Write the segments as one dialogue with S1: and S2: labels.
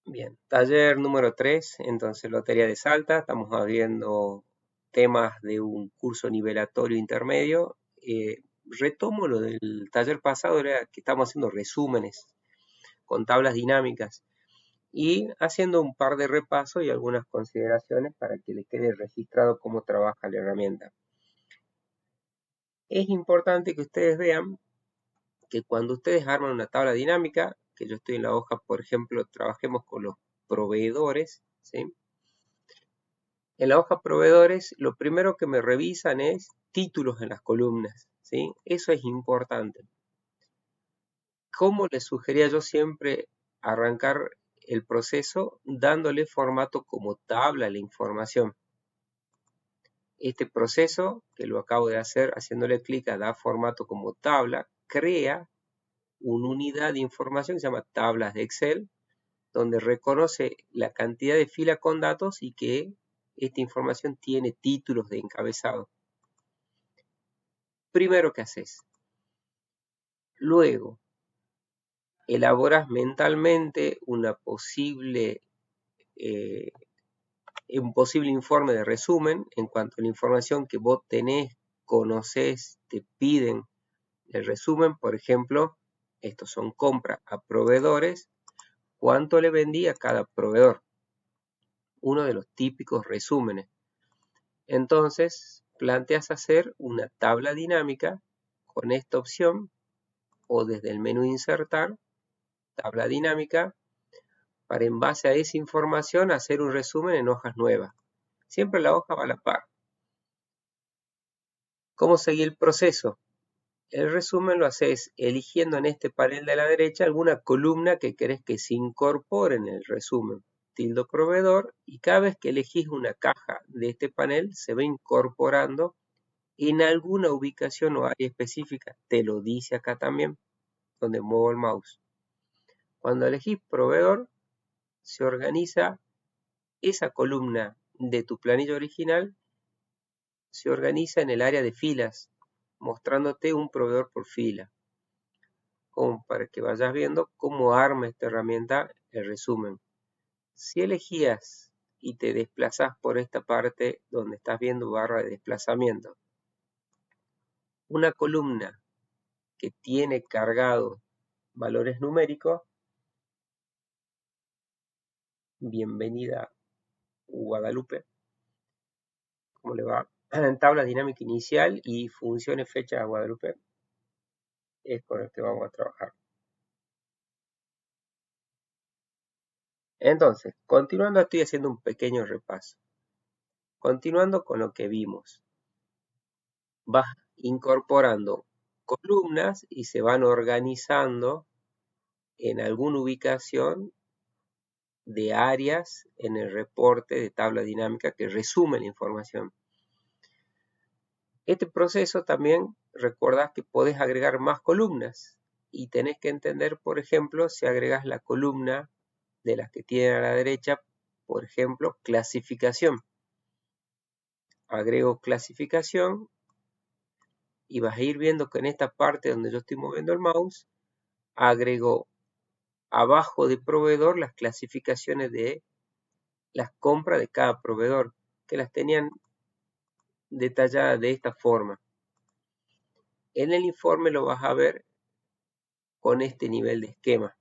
S1: Bien, taller número 3, entonces Lotería de Salta. Estamos viendo temas de un curso nivelatorio intermedio. Retomo lo del taller pasado, era que estamos haciendo resúmenes con tablas dinámicas y haciendo un par de repasos y algunas consideraciones para que le quede registrado cómo trabaja la herramienta. Es importante que ustedes vean que cuando ustedes arman una tabla dinámica, que yo estoy en la hoja, por ejemplo, trabajemos con los proveedores, ¿sí? En la hoja proveedores, lo primero que me revisan es títulos en las columnas, ¿sí? Eso es importante. ¿Cómo les sugería yo siempre arrancar el proceso? Dándole formato como tabla a la información. Este proceso, que lo acabo de hacer haciéndole clic a dar formato como tabla, crea una unidad de información que se llama tablas de Excel, donde reconoce la cantidad de filas con datos y que esta información tiene títulos de encabezado. Primero que haces. Luego, elaboras mentalmente un posible informe de resumen en cuanto a la información que vos tenés, conocés, te piden el resumen. Por ejemplo, estos son compras a proveedores. ¿Cuánto le vendí a cada proveedor? Uno de los típicos resúmenes. Entonces, planteas hacer una tabla dinámica con esta opción o desde el menú insertar, tabla dinámica, para en base a esa información hacer un resumen en hojas nuevas. Siempre la hoja va a la par. ¿Cómo seguir el proceso? El resumen lo haces eligiendo en este panel de la derecha alguna columna que querés que se incorpore en el resumen. Tildo proveedor, y cada vez que elegís una caja de este panel se va incorporando en alguna ubicación o área específica. Te lo dice acá también, donde muevo el mouse. Cuando elegís proveedor, se organiza esa columna de tu planilla original, se organiza en el área de filas, mostrándote un proveedor por fila, como para que vayas viendo cómo arma esta herramienta el resumen. Si elegías y te desplazás por esta parte donde estás viendo barra de desplazamiento, una columna que tiene cargado valores numéricos, bienvenida Guadalupe, ¿cómo le va? En tabla dinámica inicial y funciones fecha Guadalupe, es con el que vamos a trabajar. Entonces, continuando, estoy haciendo un pequeño repaso. Continuando con lo que vimos. Vas incorporando columnas y se van organizando en alguna ubicación de áreas en el reporte de tabla dinámica que resume la información. Este proceso también recordás que podés agregar más columnas y tenés que entender, por ejemplo, si agregas la columna de las que tienen a la derecha, por ejemplo, clasificación. Agrego clasificación y vas a ir viendo que en esta parte donde yo estoy moviendo el mouse, agrego abajo de proveedor las clasificaciones de las compras de cada proveedor, que las tenían detalladas de esta forma. En el informe lo vas a ver con este nivel de esquema.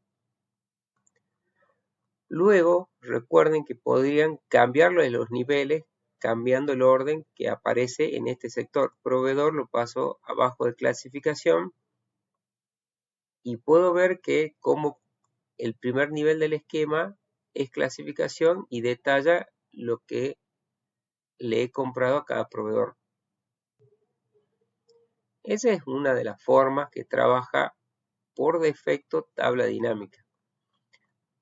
S1: Luego, recuerden que podrían cambiarlo de los niveles cambiando el orden que aparece en este sector. Proveedor lo paso abajo de clasificación y puedo ver que como el primer nivel del esquema es clasificación y detalla lo que le he comprado a cada proveedor. Esa es una de las formas que trabaja por defecto tabla dinámica.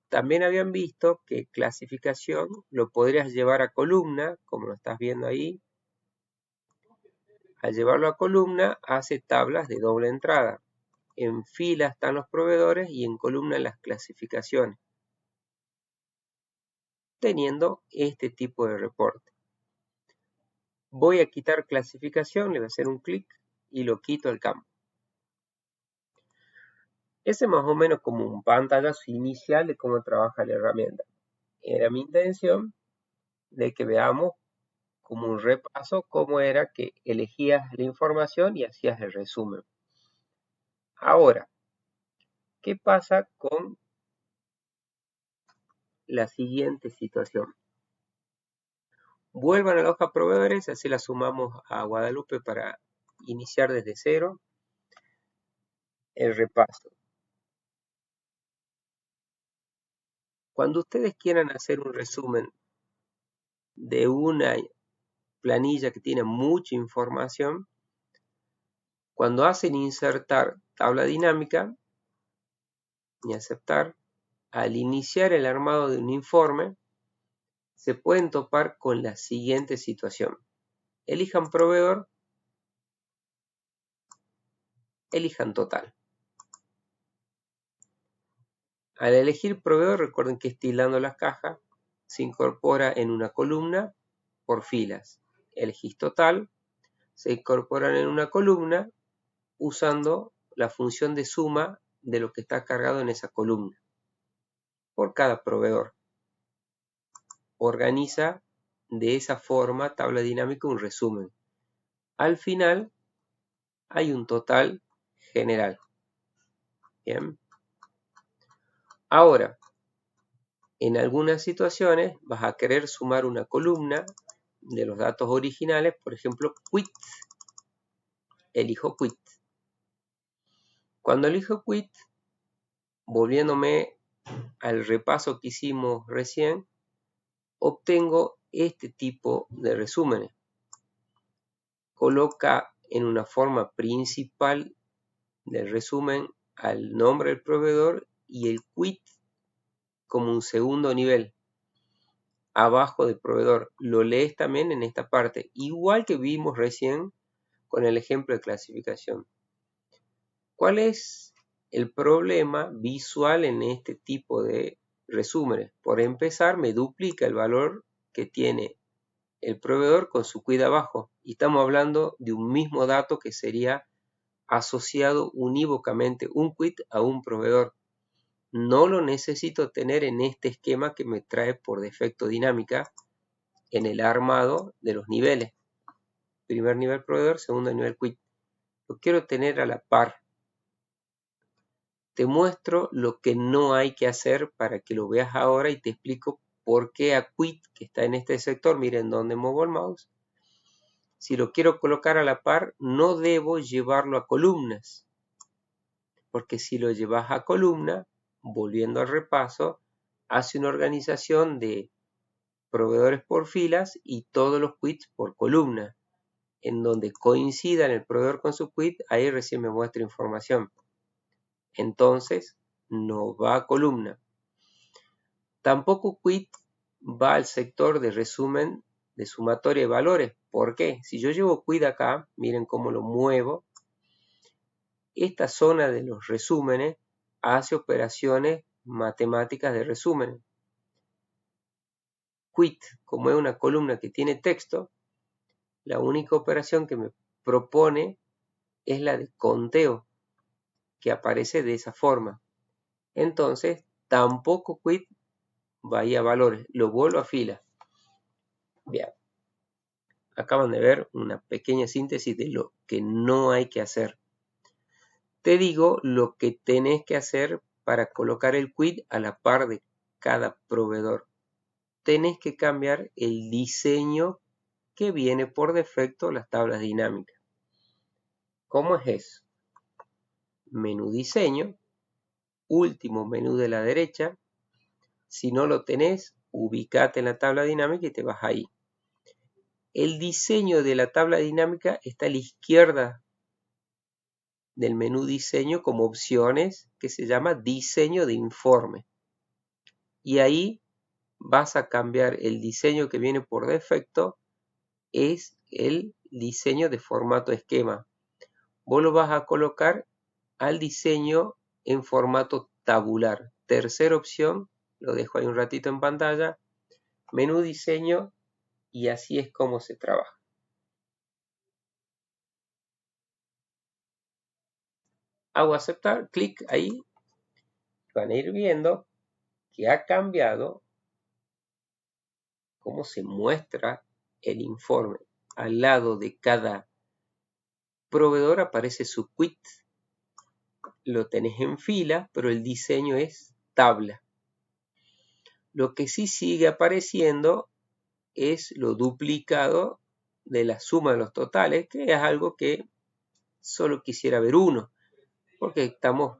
S1: También habían visto que clasificación lo podrías llevar a columna, como lo estás viendo ahí. Al llevarlo a columna, hace tablas de doble entrada. En fila están los proveedores y en columna las clasificaciones, teniendo este tipo de reporte. Voy a quitar clasificación, le voy a hacer un clic y lo quito al campo. Ese es más o menos como un pantallazo inicial de cómo trabaja la herramienta. Era mi intención de que veamos como un repaso cómo era que elegías la información y hacías el resumen. Ahora, ¿qué pasa con la siguiente situación? Vuelvan a la hoja proveedores, así la sumamos a Guadalupe para iniciar desde cero el repaso. Cuando ustedes quieran hacer un resumen de una planilla que tiene mucha información, cuando hacen insertar tabla dinámica y aceptar, al iniciar el armado de un informe, se pueden topar con la siguiente situación. Elijan proveedor, elijan total. Al elegir proveedor, recuerden que estilando las cajas se incorpora en una columna por filas. Elegís total, se incorporan en una columna usando la función de suma de lo que está cargado en esa columna por cada proveedor. Organiza de esa forma tabla dinámica un resumen. Al final hay un total general. Bien. Ahora, en algunas situaciones vas a querer sumar una columna de los datos originales, por ejemplo, quit. Elijo quit. Cuando elijo quit, volviéndome al repaso que hicimos recién, obtengo este tipo de resúmenes. Coloca en una forma principal del resumen al nombre del proveedor y el quit como un segundo nivel abajo del proveedor. Lo lees también en esta parte, igual que vimos recién con el ejemplo de clasificación. ¿Cuál es el problema visual en este tipo de resúmenes? Por empezar, me duplica el valor que tiene el proveedor con su quit abajo. Y estamos hablando de un mismo dato que sería asociado unívocamente un quit a un proveedor. No lo necesito tener en este esquema que me trae por defecto dinámica en el armado de los niveles. Primer nivel proveedor, segundo nivel quit. Lo quiero tener a la par. Te muestro lo que no hay que hacer para que lo veas ahora y te explico por qué a quit, que está en este sector, miren dónde muevo el mouse. Si lo quiero colocar a la par, no debo llevarlo a columnas. Porque si lo llevas a columna, volviendo al repaso, hace una organización de proveedores por filas y todos los quits por columna. En donde coincidan el proveedor con su quit, ahí recién me muestra información. Entonces, no va a columna. Tampoco quit va al sector de resumen de sumatoria de valores. ¿Por qué? Si yo llevo quit acá, miren cómo lo muevo. Esta zona de los resúmenes hace operaciones matemáticas de resumen. Quit, como es una columna que tiene texto, la única operación que me propone es la de conteo, que aparece de esa forma. Entonces, tampoco quit va a valores, lo vuelvo a fila. Bien, acaban de ver una pequeña síntesis de lo que no hay que hacer. Te digo lo que tenés que hacer para colocar el quit a la par de cada proveedor. Tenés que cambiar el diseño que viene por defecto las tablas dinámicas. ¿Cómo es eso? Menú diseño, último menú de la derecha. Si no lo tenés, ubicate en la tabla dinámica y te vas ahí. El diseño de la tabla dinámica está a la izquierda del menú diseño como opciones que se llama diseño de informe. Y ahí vas a cambiar el diseño que viene por defecto, es el diseño de formato esquema. Vos lo vas a colocar al diseño en formato tabular. Tercera opción, lo dejo ahí un ratito en pantalla, menú diseño y así es como se trabaja. Hago aceptar, clic ahí, van a ir viendo que ha cambiado cómo se muestra el informe. Al lado de cada proveedor aparece su quit. Lo tenés en fila, pero el diseño es tabla. Lo que sí sigue apareciendo es lo duplicado de la suma de los totales, que es algo que solo quisiera ver uno, porque estamos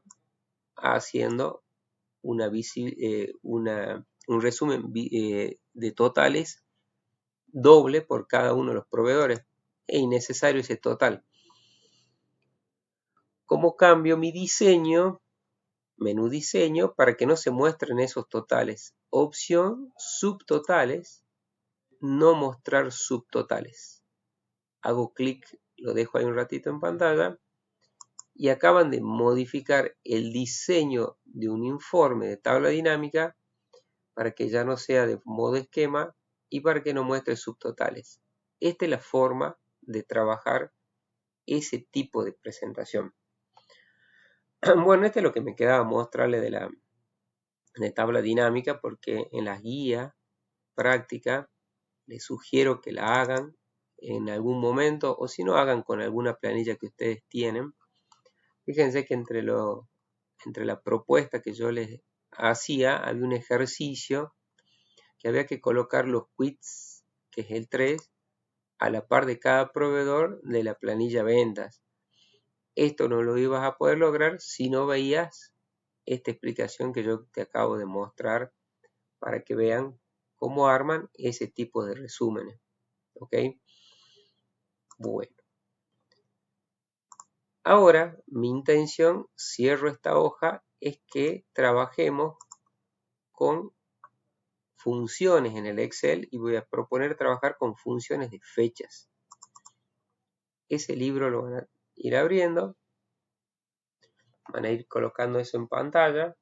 S1: haciendo un resumen de totales doble por cada uno de los proveedores. Es innecesario ese total. ¿Cómo cambio mi diseño? Menú diseño para que no se muestren esos totales. Opción subtotales, no mostrar subtotales. Hago clic, lo dejo ahí un ratito en pantalla y acaban de modificar el diseño de un informe de tabla dinámica para que ya no sea de modo esquema y para que no muestre subtotales. Esta es la forma de trabajar ese tipo de presentación. Bueno, esto es lo que me quedaba mostrarle de tabla dinámica, porque en las guías prácticas les sugiero que la hagan en algún momento, o si no, hagan con alguna planilla que ustedes tienen. Fíjense que entre la propuesta que yo les hacía, había un ejercicio que había que colocar los quits, que es el 3, a la par de cada proveedor de la planilla ventas. Esto no lo ibas a poder lograr si no veías esta explicación que yo te acabo de mostrar, para que vean cómo arman ese tipo de resúmenes. ¿Ok? Bueno. Ahora mi intención, cierro esta hoja, es que trabajemos con funciones en el Excel y voy a proponer trabajar con funciones de fechas. Ese libro lo van a ir abriendo, van a ir colocando eso en pantalla.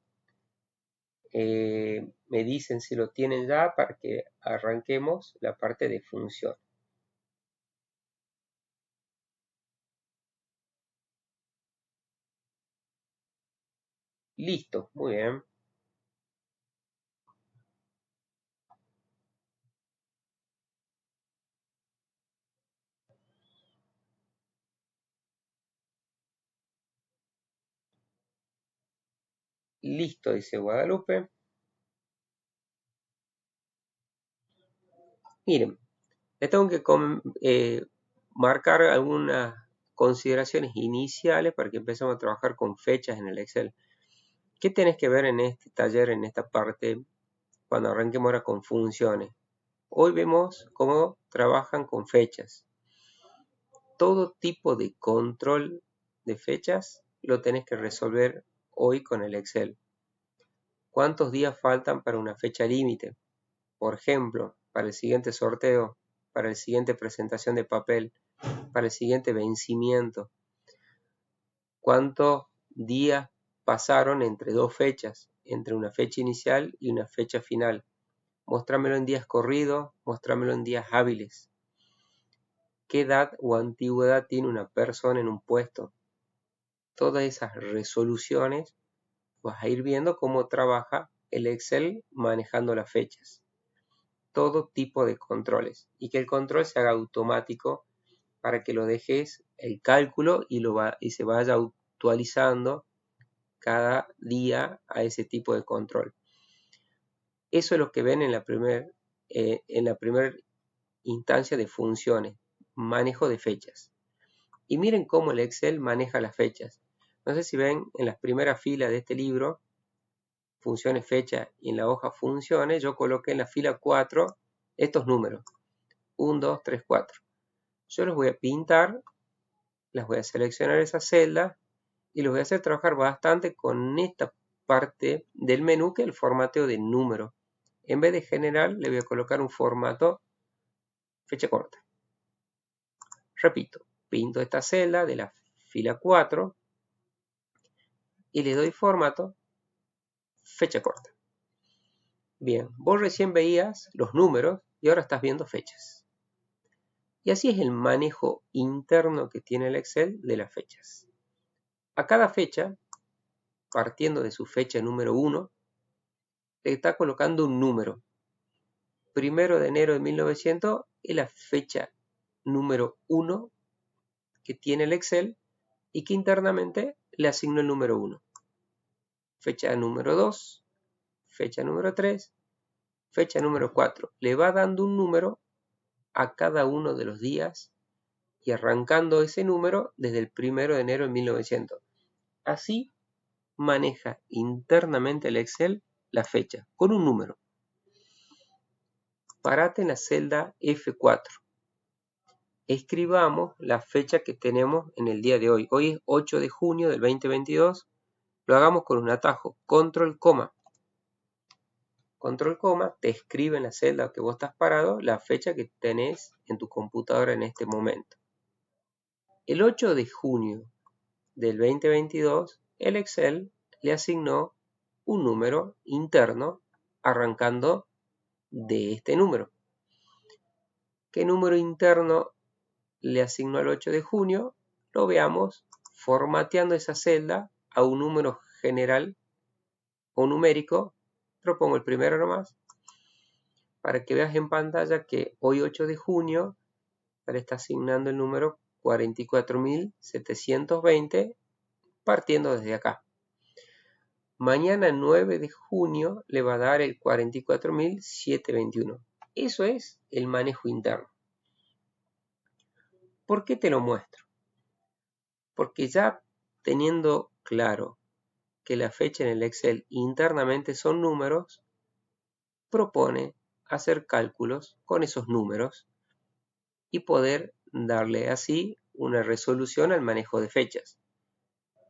S1: Me dicen si lo tienen ya para que arranquemos la parte de función. Listo, muy bien. Listo, dice Guadalupe. Miren, le tengo que marcar algunas consideraciones iniciales para que empecemos a trabajar con fechas en el Excel. ¿Qué tenés que ver en este taller, en esta parte, cuando arranquemos ahora con funciones? Hoy vemos cómo trabajan con fechas. Todo tipo de control de fechas lo tenés que resolver hoy con el Excel. ¿Cuántos días faltan para una fecha límite? Por ejemplo, para el siguiente sorteo, para la siguiente presentación de papel, para el siguiente vencimiento. ¿Cuántos días pasaron entre dos fechas, entre una fecha inicial y una fecha final? Mostrámelo en días corridos, mostrámelo en días hábiles. ¿Qué edad o antigüedad tiene una persona en un puesto? Todas esas resoluciones vas a ir viendo cómo trabaja el Excel manejando las fechas. Todo tipo de controles y que el control se haga automático para que lo dejes el cálculo y se vaya actualizando cada día a ese tipo de control. Eso es lo que ven en la primera instancia de funciones, manejo de fechas. Y miren cómo el Excel maneja las fechas. No sé si ven en las primeras filas de este libro, funciones, fecha, y en la hoja funciones, yo coloqué en la fila 4 estos números. 1, 2, 3, 4. Yo los voy a pintar, las voy a seleccionar esas celdas y los voy a hacer trabajar bastante con esta parte del menú, que es el formateo de número. En vez de general, le voy a colocar un formato fecha corta. Repito, pinto esta celda de la fila 4 y le doy formato fecha corta. Bien, vos recién veías los números y ahora estás viendo fechas. Y así es el manejo interno que tiene el Excel de las fechas. A cada fecha, partiendo de su fecha número 1, le está colocando un número. 1 de enero de 1900 es la fecha número 1 que tiene el Excel y que internamente le asigno el número 1. Fecha número 2, fecha número 3, fecha número 4. Le va dando un número a cada uno de los días y arrancando ese número desde el 1 de enero de 1900. Así maneja internamente el Excel la fecha con un número. Parate en la celda F4. Escribamos la fecha que tenemos en el día de hoy. Hoy es 8 de junio del 2022. Lo hagamos con un atajo. Control, coma. Control, coma, te escribe en la celda que vos estás parado la fecha que tenés en tu computadora en este momento. El 8 de junio del 2022, el Excel le asignó un número interno arrancando de este número. ¿Qué número interno le asignó el 8 de junio? Lo veamos formateando esa celda a un número general o numérico. Propongo el primero nomás, para que veas en pantalla que hoy 8 de junio le está asignando el número 44.720 partiendo desde acá. Mañana 9 de junio le va a dar el 44.721. Eso es el manejo interno. ¿Por qué te lo muestro? Porque ya teniendo claro que la fecha en el Excel internamente son números, propone hacer cálculos con esos números y poder darle así una resolución al manejo de fechas.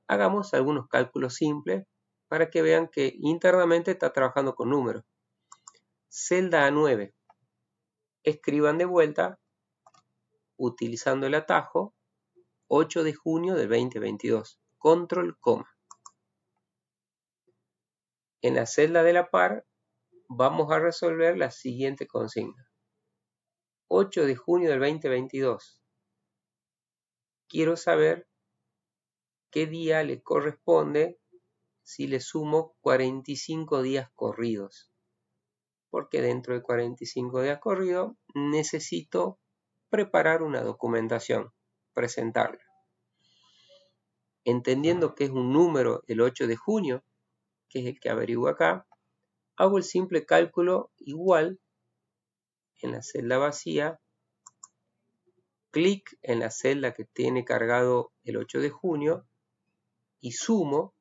S1: Hagamos algunos cálculos simples para que vean que internamente está trabajando con números. Celda A9. Escriban de vuelta utilizando el atajo 8 de junio del 2022. Control, coma. En la celda de la par vamos a resolver la siguiente consigna. 8 de junio del 2022. Quiero saber qué día le corresponde si le sumo 45 días corridos. Porque dentro de 45 días corridos necesito preparar una documentación, presentarla. Entendiendo que es un número el 8 de junio, que es el que averiguo acá, hago el simple cálculo igual en la celda vacía, clic en la celda que tiene cargado el 8 de junio y sumo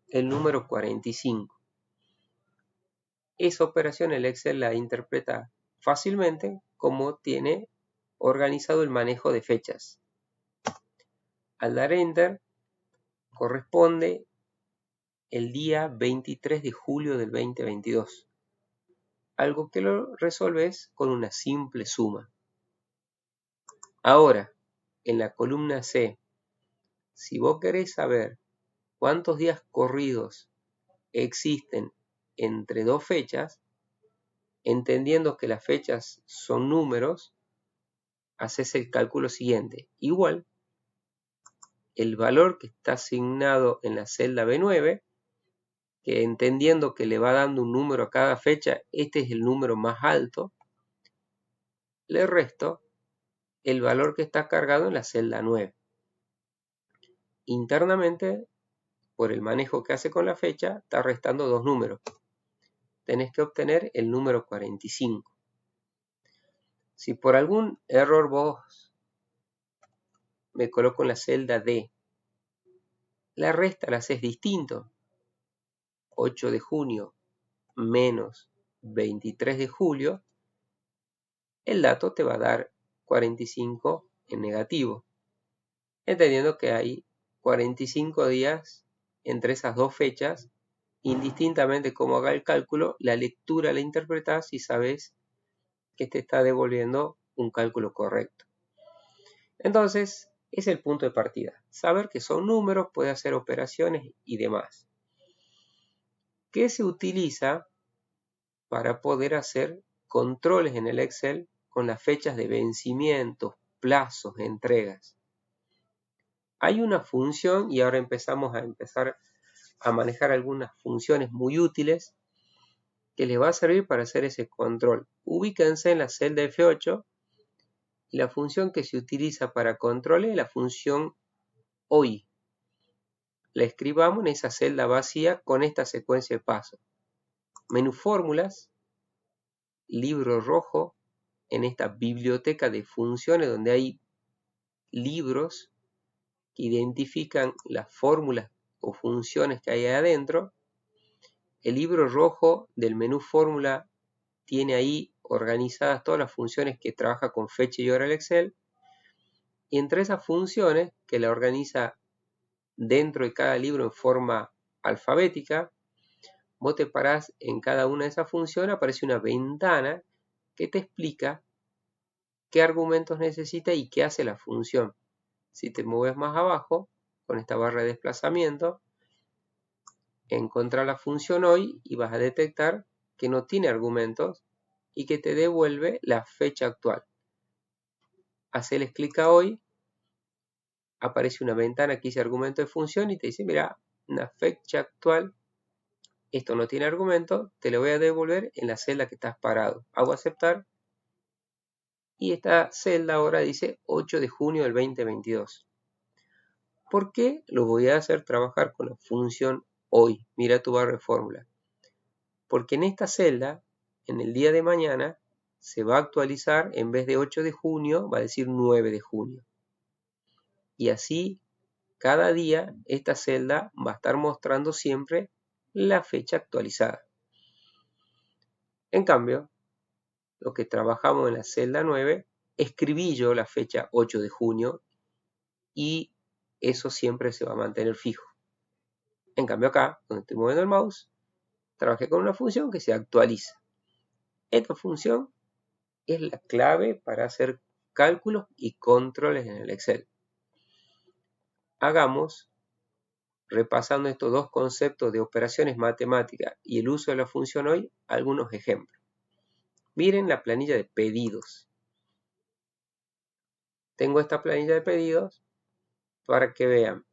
S1: el número 45. Esa operación el Excel la interpreta fácilmente como tiene organizado el manejo de fechas. Al dar Enter, corresponde el día 23 de julio del 2022. Algo que lo resolves con una simple suma. Ahora, en la columna C, si vos querés saber cuántos días corridos existen entre dos fechas, entendiendo que las fechas son números, haces el cálculo siguiente. Igual, el valor que está asignado en la celda B9, que entendiendo que le va dando un número a cada fecha, este es el número más alto, le resto el valor que está cargado en la celda 9. Internamente, por el manejo que hace con la fecha, está restando dos números. Tenés que obtener el número 45. Si por algún error vos me coloco en la celda D, la resta la haces distinto. 8 de junio menos 23 de julio, el dato te va a dar 45 en negativo. Entendiendo que hay 45 días entre esas dos fechas, indistintamente cómo haga el cálculo, la lectura la interpretás y sabes que te está devolviendo un cálculo correcto. Entonces, es el punto de partida. Saber que son números, puede hacer operaciones y demás. ¿Qué se utiliza para poder hacer controles en el Excel con las fechas de vencimientos, plazos, entregas? Hay una función, y ahora empezar a manejar algunas funciones muy útiles, que les va a servir para hacer ese control. Ubíquense en la celda F8 y la función que se utiliza para control es la función hoy. La escribamos en esa celda vacía con esta secuencia de pasos. Menú fórmulas, libro rojo, en esta biblioteca de funciones donde hay libros que identifican las fórmulas o funciones que hay adentro. El libro rojo del menú fórmula tiene ahí organizadas todas las funciones que trabaja con fecha y hora el Excel. Y entre esas funciones, que la organiza dentro de cada libro en forma alfabética, vos te parás en cada una de esas funciones, aparece una ventana que te explica qué argumentos necesita y qué hace la función. Si te mueves más abajo, con esta barra de desplazamiento, encontrás la función hoy y vas a detectar que no tiene argumentos y que te devuelve la fecha actual. Haceles clic a hoy, aparece una ventana que dice argumento de función y te dice, mira, una fecha actual, esto no tiene argumento, te lo voy a devolver en la celda que estás parado. Hago aceptar y esta celda ahora dice 8 de junio del 2022. ¿Por qué lo voy a hacer trabajar con la función hoy? Mira tu barra de fórmula. Porque en esta celda, en el día de mañana, se va a actualizar, en vez de 8 de junio, va a decir 9 de junio. Y así, cada día, esta celda va a estar mostrando siempre la fecha actualizada. En cambio, lo que trabajamos en la celda 9, escribí yo la fecha 8 de junio y eso siempre se va a mantener fijo. En cambio acá, donde estoy moviendo el mouse, trabajé con una función que se actualiza. Esta función es la clave para hacer cálculos y controles en el Excel. Hagamos, repasando estos dos conceptos de operaciones matemáticas y el uso de la función hoy, algunos ejemplos. Miren la planilla de pedidos. Tengo esta planilla de pedidos para que vean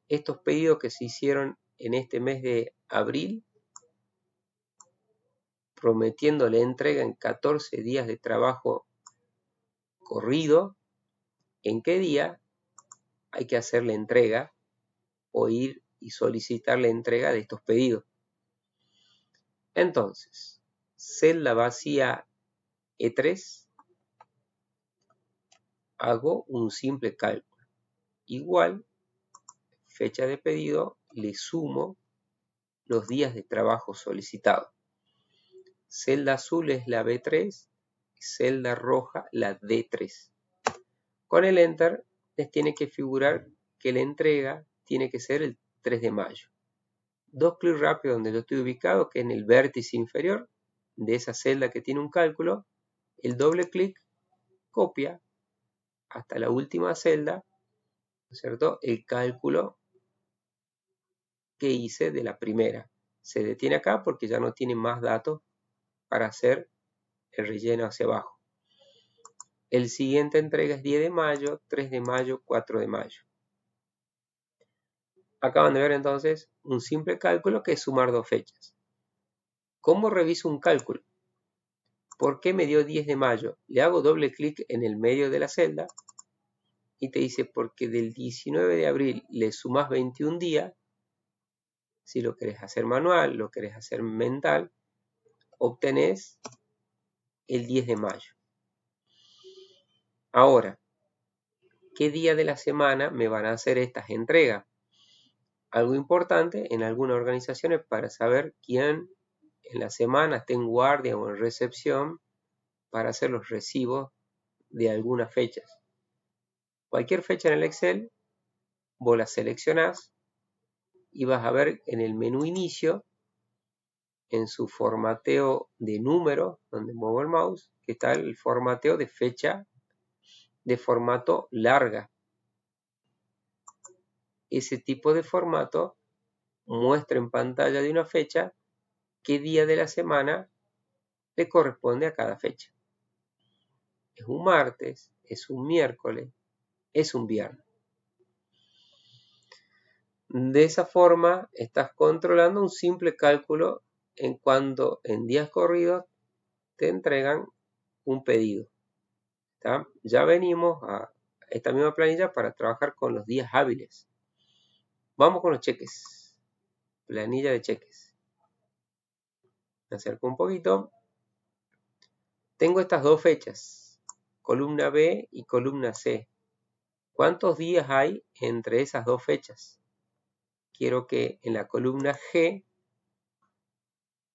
S1: estos pedidos que se hicieron en este mes de abril, prometiendo la entrega en 14 días de trabajo corrido. ¿En qué día hay que hacer la entrega o ir y solicitar la entrega de estos pedidos? Entonces, celda vacía E3, hago un simple cálculo. Igual, fecha de pedido, le sumo los días de trabajo solicitado. Celda azul es la B3, celda roja la D3. Con el Enter les tiene que figurar que la entrega tiene que ser el 3 de mayo. Dos clics rápidos donde yo estoy ubicado, que es en el vértice inferior de esa celda que tiene un cálculo, el doble clic copia hasta la última celda, ¿no es cierto?, el cálculo que hice de la primera. Se detiene acá porque ya no tiene más datos para hacer el relleno hacia abajo. El siguiente entrega es 10 de mayo, 3 de mayo, 4 de mayo. Acaban de ver entonces un simple cálculo que es sumar dos fechas. ¿Cómo reviso un cálculo? ¿Por qué me dio 10 de mayo? Le hago doble clic en el medio de la celda y te dice porque del 19 de abril le sumas 21 días. Si lo querés hacer manual, lo querés hacer mental, obtenés el 10 de mayo. Ahora, ¿qué día de la semana me van a hacer estas entregas? Algo importante en algunas organizaciones para saber quién en la semana está en guardia o en recepción para hacer los recibos de algunas fechas. Cualquier fecha en el Excel, vos la seleccionás y vas a ver en el menú inicio, en su formateo de número, donde muevo el mouse, que está el formateo de fecha de formato larga. Ese tipo de formato muestra en pantalla de una fecha qué día de la semana le corresponde a cada fecha. Es un martes, es un miércoles, es un viernes. De esa forma estás controlando un simple cálculo en cuando en días corridos te entregan un pedido. ¿Está? Ya venimos a esta misma planilla para trabajar con los días hábiles. Vamos con los cheques. Planilla de cheques. Me acerco un poquito. Tengo estas dos fechas, columna B y columna C. ¿Cuántos días hay entre esas dos fechas? Quiero que en la columna G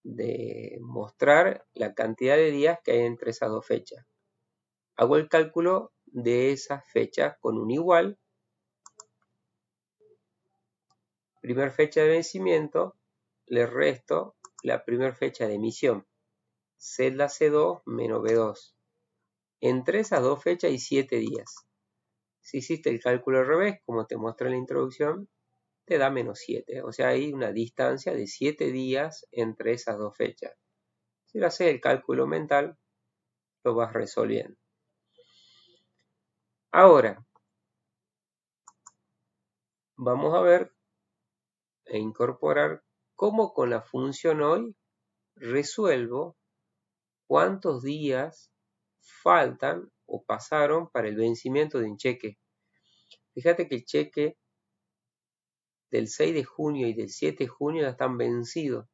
S1: de mostrar la cantidad de días que hay entre esas dos fechas. Hago el cálculo de esas fechas con un igual. Primer fecha de vencimiento, le resto la primera fecha de emisión. Celda C2 menos B2. Entre esas dos fechas hay 7 días. Si hiciste el cálculo al revés, como te muestra en la introducción, te da menos 7. O sea, hay una distancia de 7 días entre esas dos fechas. Si lo haces el cálculo mental, lo vas resolviendo. Ahora, vamos a ver e incorporar cómo con la función hoy resuelvo cuántos días faltan o pasaron para el vencimiento de un cheque. Fíjate que el cheque del 6 de junio y del 7 de junio ya están vencidos.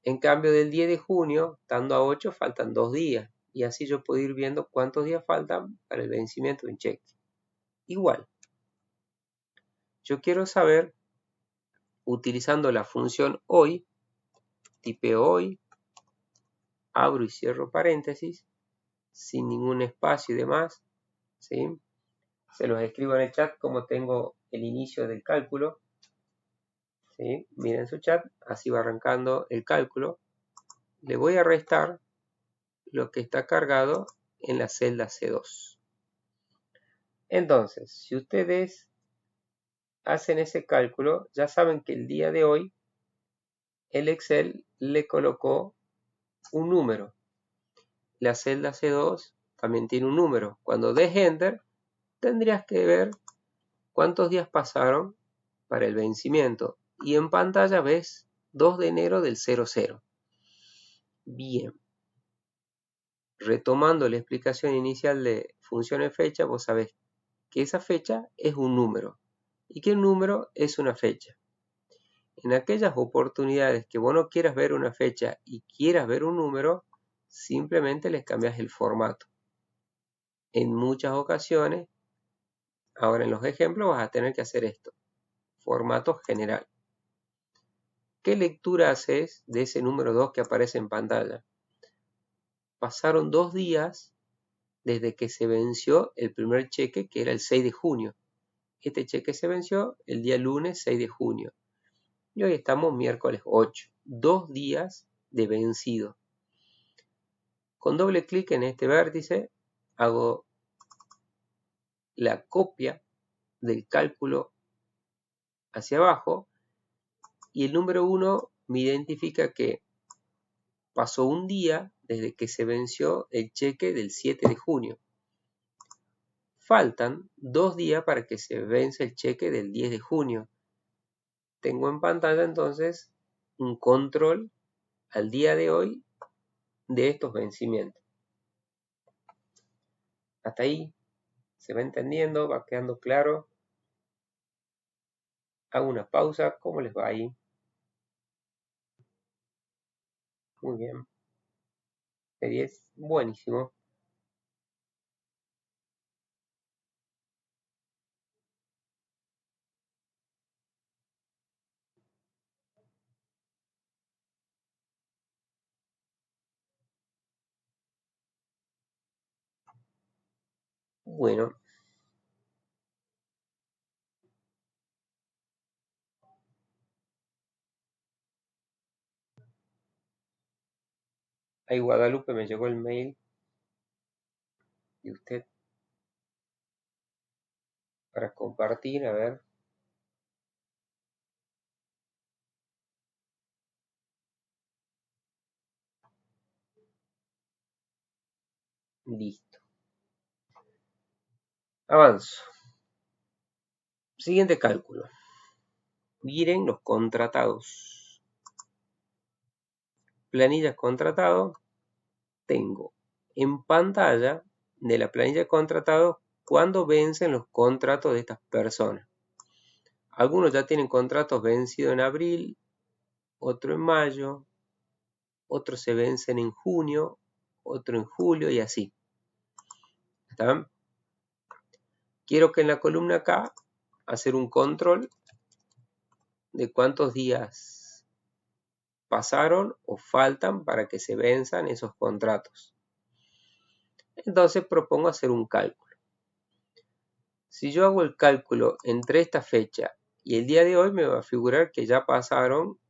S1: En cambio, del 10 de junio, estando a 8, faltan 2 días. Y así yo puedo ir viendo cuántos días faltan para el vencimiento de un cheque. Igual, yo quiero saber, utilizando la función hoy, tipeo hoy, abro y cierro paréntesis, sin ningún espacio y demás, ¿sí? Se los escribo en el chat como tengo el inicio del cálculo, ¿sí? Miren su chat, así va arrancando el cálculo. Le voy a restar lo que está cargado en la celda C2. Entonces, si ustedes hacen ese cálculo, ya saben que el día de hoy el Excel le colocó un número. La celda C2 también tiene un número. Cuando des Enter, tendrías que ver cuántos días pasaron para el vencimiento. Y en pantalla ves 2 de enero del 00. Bien. Retomando la explicación inicial de funciones fecha, vos sabés que esa fecha es un número y que un número es una fecha. En aquellas oportunidades que vos no quieras ver una fecha y quieras ver un número, simplemente les cambias el formato. En muchas ocasiones, ahora en los ejemplos vas a tener que hacer esto. Formato general. ¿Qué lectura haces de ese número 2 que aparece en pantalla? Pasaron 2 días desde que se venció el primer cheque, que era el 6 de junio. Este cheque se venció el día lunes 6 de junio. Y hoy estamos miércoles 8. 2 días de vencido. Con doble clic en este vértice hago la copia del cálculo hacia abajo y el número 1 me identifica que pasó un día desde que se venció el cheque del 7 de junio. Faltan 2 días para que se vence el cheque del 10 de junio. Tengo en pantalla entonces un control al día de hoy de estos vencimientos. Hasta ahí se va entendiendo, va quedando claro. Hago una pausa, ¿cómo les va ahí? Muy bien. De 10, buenísimo. Bueno, ahí Guadalupe me llegó el mail de usted para compartir, a ver. Listo. Avanzo. Siguiente cálculo. Miren los contratados. planillas contratados, tengo en pantalla de la planilla de contratados cuándo vencen los contratos de estas personas. Algunos ya tienen contratos vencidos en abril, otro en mayo, otros se vencen en junio, otro en julio y así. ¿Está? Quiero que en la columna acá hacer un control de cuántos días pasaron o faltan para que se venzan esos contratos. Entonces propongo hacer un cálculo. Si yo hago el cálculo entre esta fecha y el día de hoy, me va a figurar que ya pasaron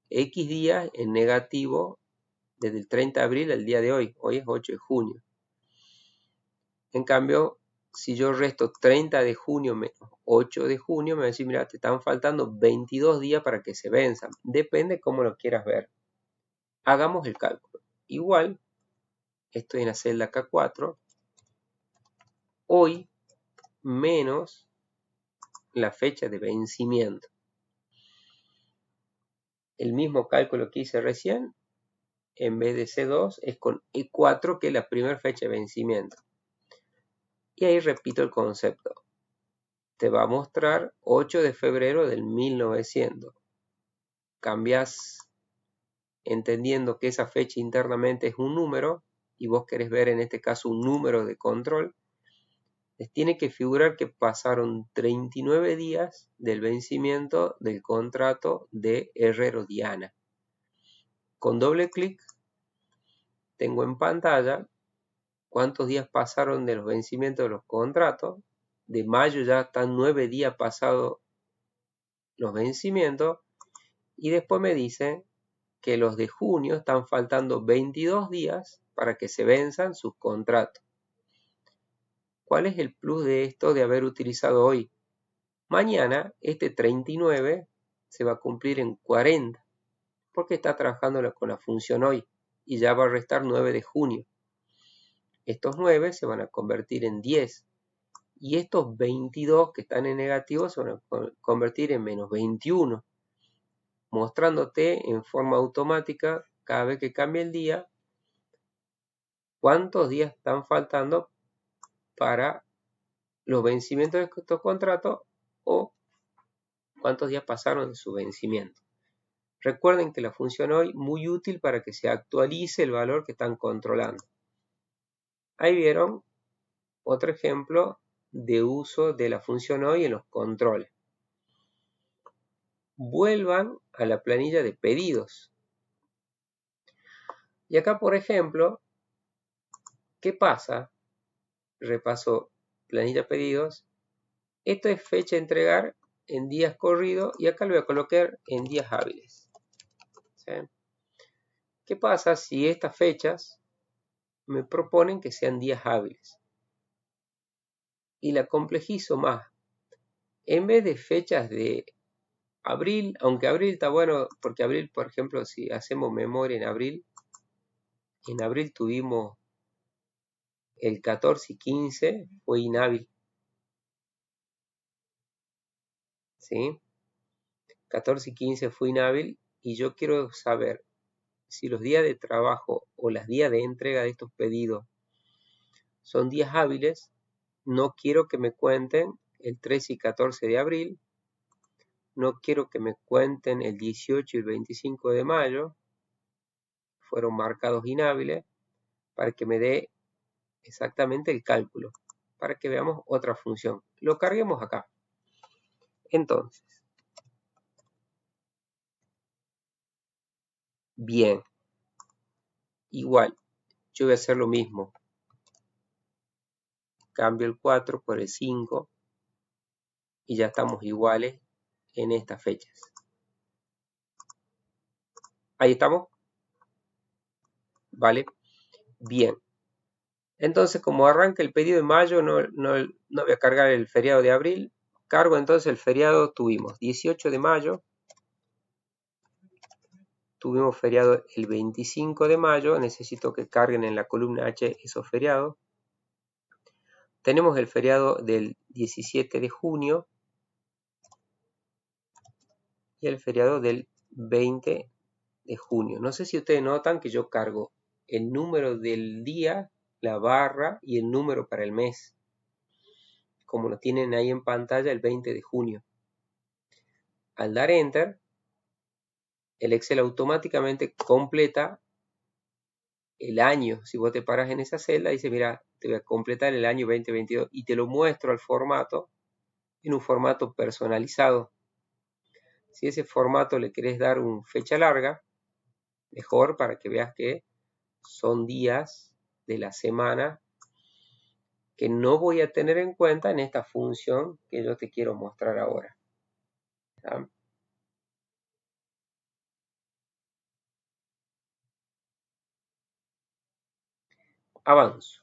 S1: X días en negativo desde el 30 de abril al día de hoy. Hoy es 8 de junio. En cambio, si yo resto 30 de junio menos 8 de junio, me va a decir, mira, te están faltando 22 días para que se venzan. Depende cómo lo quieras ver. Hagamos el cálculo. Igual, estoy en la celda K4. Hoy menos la fecha de vencimiento. El mismo cálculo que hice recién, en vez de C2, es con E4, que es la primera fecha de vencimiento. Y ahí repito el concepto. Te va a mostrar 8 de febrero del 1900. Cambias entendiendo que esa fecha internamente es un número y vos querés ver en este caso un número de control. Les tiene que figurar que pasaron 39 días del vencimiento del contrato de Herrero Diana. Con doble clic tengo en pantalla cuántos días pasaron de los vencimientos de los contratos. De mayo ya están 9 días pasados los vencimientos. Y después me dice que los de junio están faltando 22 días para que se venzan sus contratos. ¿Cuál es el plus de esto de haber utilizado hoy? Mañana este 39 se va a cumplir en 40 porque está trabajando con la función hoy y ya va a restar 9 de junio. Estos 9 se van a convertir en 10 y estos 22 que están en negativo se van a convertir en menos 21, mostrándote en forma automática cada vez que cambie el día cuántos días están faltando para los vencimientos de estos contratos o cuántos días pasaron de su vencimiento. Recuerden que la función hoy es muy útil para que se actualice el valor que están controlando. Ahí vieron otro ejemplo de uso de la función hoy en los controles. Vuelvan a la planilla de pedidos. Y acá, por ejemplo, ¿qué pasa? Repaso planilla pedidos. Esto es fecha de entregar en días corridos y acá lo voy a colocar en días hábiles. ¿Sí? ¿Qué pasa si estas fechas me proponen que sean días hábiles? Y la complejizo más. En vez de fechas de abril, aunque abril está bueno, porque abril, por ejemplo, si hacemos memoria en abril tuvimos el 14 y 15, fue inhábil. ¿Sí? 14 y 15 fue inhábil y yo quiero saber si los días de trabajo o los días de entrega de estos pedidos son días hábiles. No quiero que me cuenten el 13 y 14 de abril. No quiero que me cuenten el 18 y el 25 de mayo. Fueron marcados inhábiles para que me dé exactamente el cálculo. Para que veamos otra función. Lo carguemos acá. Entonces. Bien. Igual. Yo voy a hacer lo mismo. Cambio el 4 por el 5. Y ya estamos iguales en estas fechas. Ahí estamos. ¿Vale? Bien. Entonces, como arranca el pedido de mayo, no voy a cargar el feriado de abril. Cargo entonces el feriado, tuvimos 18 de mayo. Tuvimos feriado el 25 de mayo. Necesito que carguen en la columna H esos feriados. Tenemos el feriado del 17 de junio. Y el feriado del 20 de junio. No sé si ustedes notan que yo cargo el número del día, la barra y el número para el mes, como lo tienen ahí en pantalla el 20 de junio. Al dar Enter, el Excel automáticamente completa el año. Si vos te paras en esa celda, dice, mira, te voy a completar el año 2022 y te lo muestro al formato, en un formato personalizado. Si ese formato le querés dar una fecha larga, mejor para que veas que son días de la semana que no voy a tener en cuenta en esta función que yo te quiero mostrar ahora. ¿Tá? Avanzo.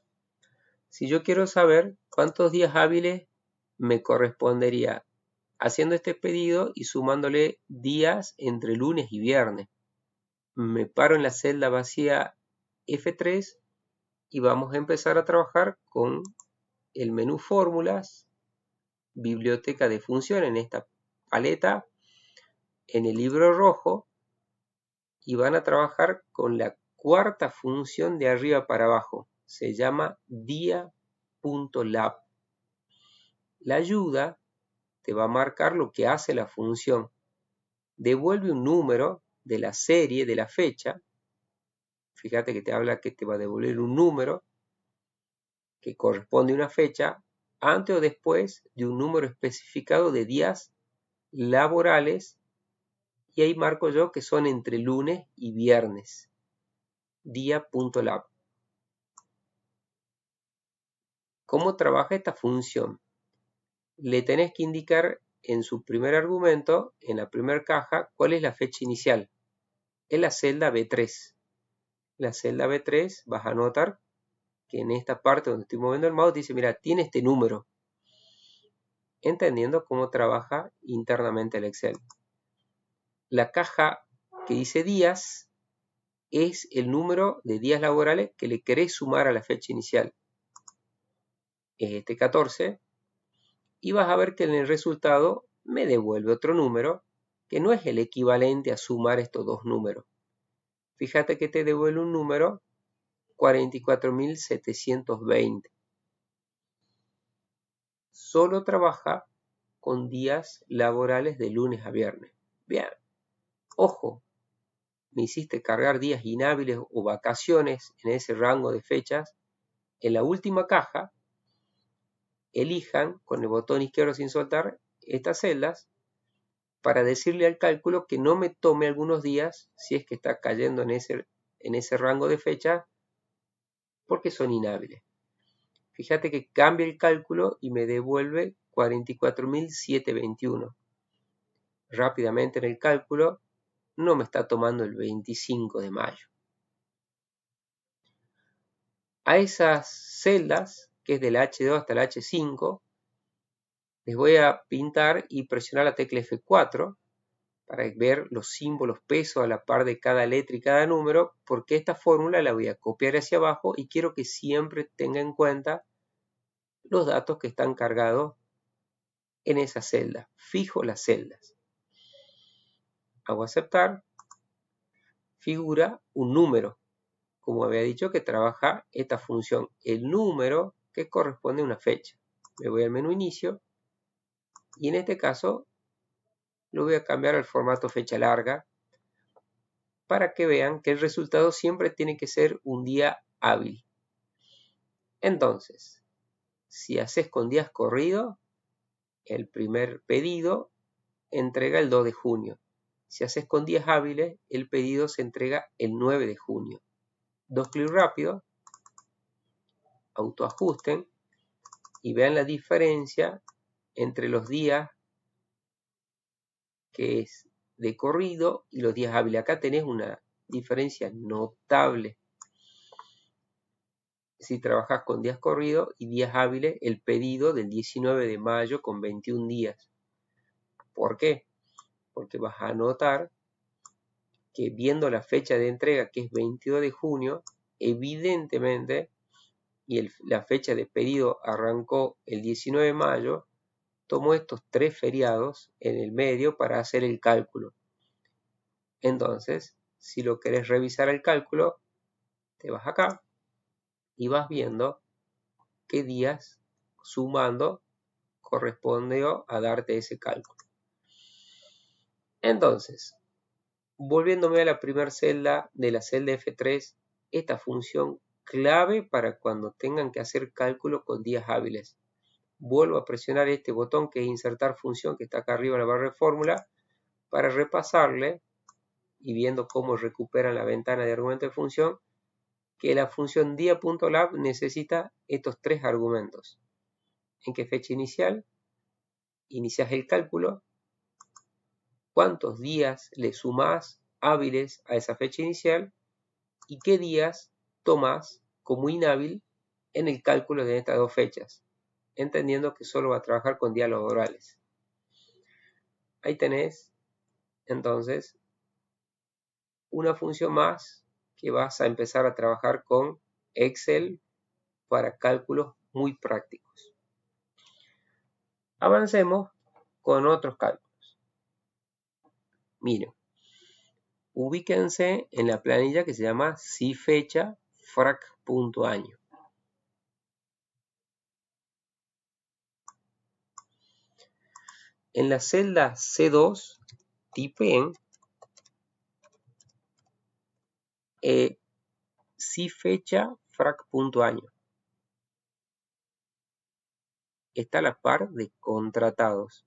S1: Si yo quiero saber cuántos días hábiles me correspondería haciendo este pedido y sumándole días entre lunes y viernes. Me paro en la celda vacía F3 y vamos a empezar a trabajar con el menú fórmulas, biblioteca de función en esta paleta, en el libro rojo, y van a trabajar con la cuarta función de arriba para abajo. Se llama dia.lab. La ayuda te va a marcar lo que hace la función. Devuelve un número de la serie, de la fecha. Fíjate que te habla que te va a devolver un número que corresponde a una fecha antes o después de un número especificado de días laborales, y ahí marco yo que son entre lunes y viernes. Dia.lab. ¿Cómo trabaja esta función? Le tenés que indicar en su primer argumento, en la primera caja, cuál es la fecha inicial. Es la celda B3. La celda B3 vas a notar que en esta parte donde estoy moviendo el mouse dice, mira, tiene este número. Entendiendo cómo trabaja internamente el Excel. La caja que dice días es el número de días laborales que le querés sumar a la fecha inicial. Es este 14. Y vas a ver que en el resultado me devuelve otro número que no es el equivalente a sumar estos dos números. Fíjate que te devuelve un número 44.720. Solo trabaja con días laborales de lunes a viernes. Bien, ojo, me hiciste cargar días inhábiles o vacaciones en ese rango de fechas. En la última caja, elijan con el botón izquierdo sin soltar estas celdas para decirle al cálculo que no me tome algunos días si es que está cayendo en ese rango de fecha porque son inhábiles. Fíjate que cambia el cálculo y me devuelve 44.721. Rápidamente en el cálculo no me está tomando el 25 de mayo. A esas celdas, que es del H2 hasta el H5, les voy a pintar y presionar la tecla F4 para ver los símbolos pesos a la par de cada letra y cada número, porque esta fórmula la voy a copiar hacia abajo y quiero que siempre tenga en cuenta los datos que están cargados en esa celda. Fijo las celdas. Hago aceptar. Figura un número, como había dicho que trabaja esta función, el número que corresponde a una fecha. Me voy al menú inicio y en este caso lo voy a cambiar al formato fecha larga para que vean que el resultado siempre tiene que ser un día hábil. Entonces, si haces con días corridos, el primer pedido entrega el 2 de junio. Si haces con días hábiles, el pedido se entrega el 9 de junio. Dos clics rápidos, autoajusten y vean la diferencia entre los días que es de corrido y los días hábiles. Acá tenés una diferencia notable. Si trabajas con días corridos y días hábiles, el pedido del 19 de mayo con 21 días. ¿Por qué? Porque vas a notar que viendo la fecha de entrega, que es 22 de junio, evidentemente, y la fecha de pedido arrancó el 19 de mayo, tomó estos 3 feriados en el medio para hacer el cálculo. Entonces, si lo querés revisar el cálculo, te vas acá y vas viendo qué días sumando correspondió a darte ese cálculo. Entonces, volviéndome a la primera celda de la celda F3, esta función clave para cuando tengan que hacer cálculo con días hábiles. Vuelvo a presionar este botón que es insertar función que está acá arriba en la barra de fórmula para repasarle y viendo cómo recuperan la ventana de argumento de función, que la función dia.lab necesita estos tres argumentos. ¿En qué fecha inicial? Inicias el cálculo. ¿Cuántos días le sumás hábiles a esa fecha inicial? ¿Y qué días tomás como inhábil en el cálculo de estas dos fechas? Entendiendo que solo va a trabajar con días laborales. Ahí tenés, entonces, una función más que vas a empezar a trabajar con Excel para cálculos muy prácticos. Avancemos con otros cálculos. Miren, ubíquense en la planilla que se llama SIFECHA frac.año. En la celda C2 tipeen SIFECHA frac.año. Está a la par de contratados.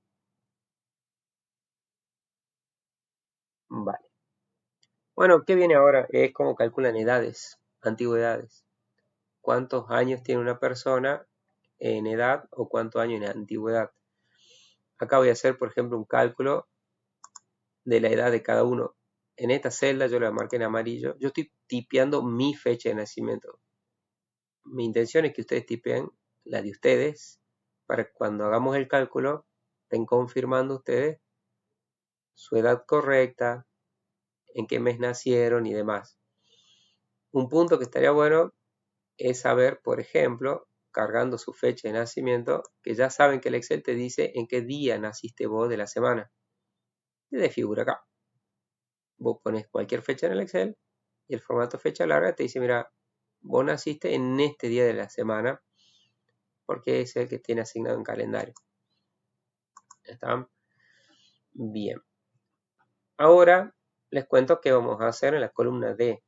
S1: Vale. Bueno, ¿qué viene ahora? Es cómo calculan edades, antigüedades. ¿Cuántos años tiene una persona en edad o cuántos años en antigüedad? Acá voy a hacer, por ejemplo, un cálculo de la edad de cada uno. En esta celda yo la marqué en amarillo. Yo estoy tipeando mi fecha de nacimiento. Mi intención es que ustedes tipeen la de ustedes para que cuando hagamos el cálculo estén confirmando ustedes su edad correcta, en qué mes nacieron y demás. Un punto que estaría bueno es saber, por ejemplo, cargando su fecha de nacimiento, que ya saben que el Excel te dice en qué día naciste vos de la semana. Te figura acá. Vos pones cualquier fecha en el Excel y el formato fecha larga te dice, mira, vos naciste en este día de la semana porque es el que tiene asignado en calendario. ¿Está? Bien. Ahora les cuento qué vamos a hacer en la columna D.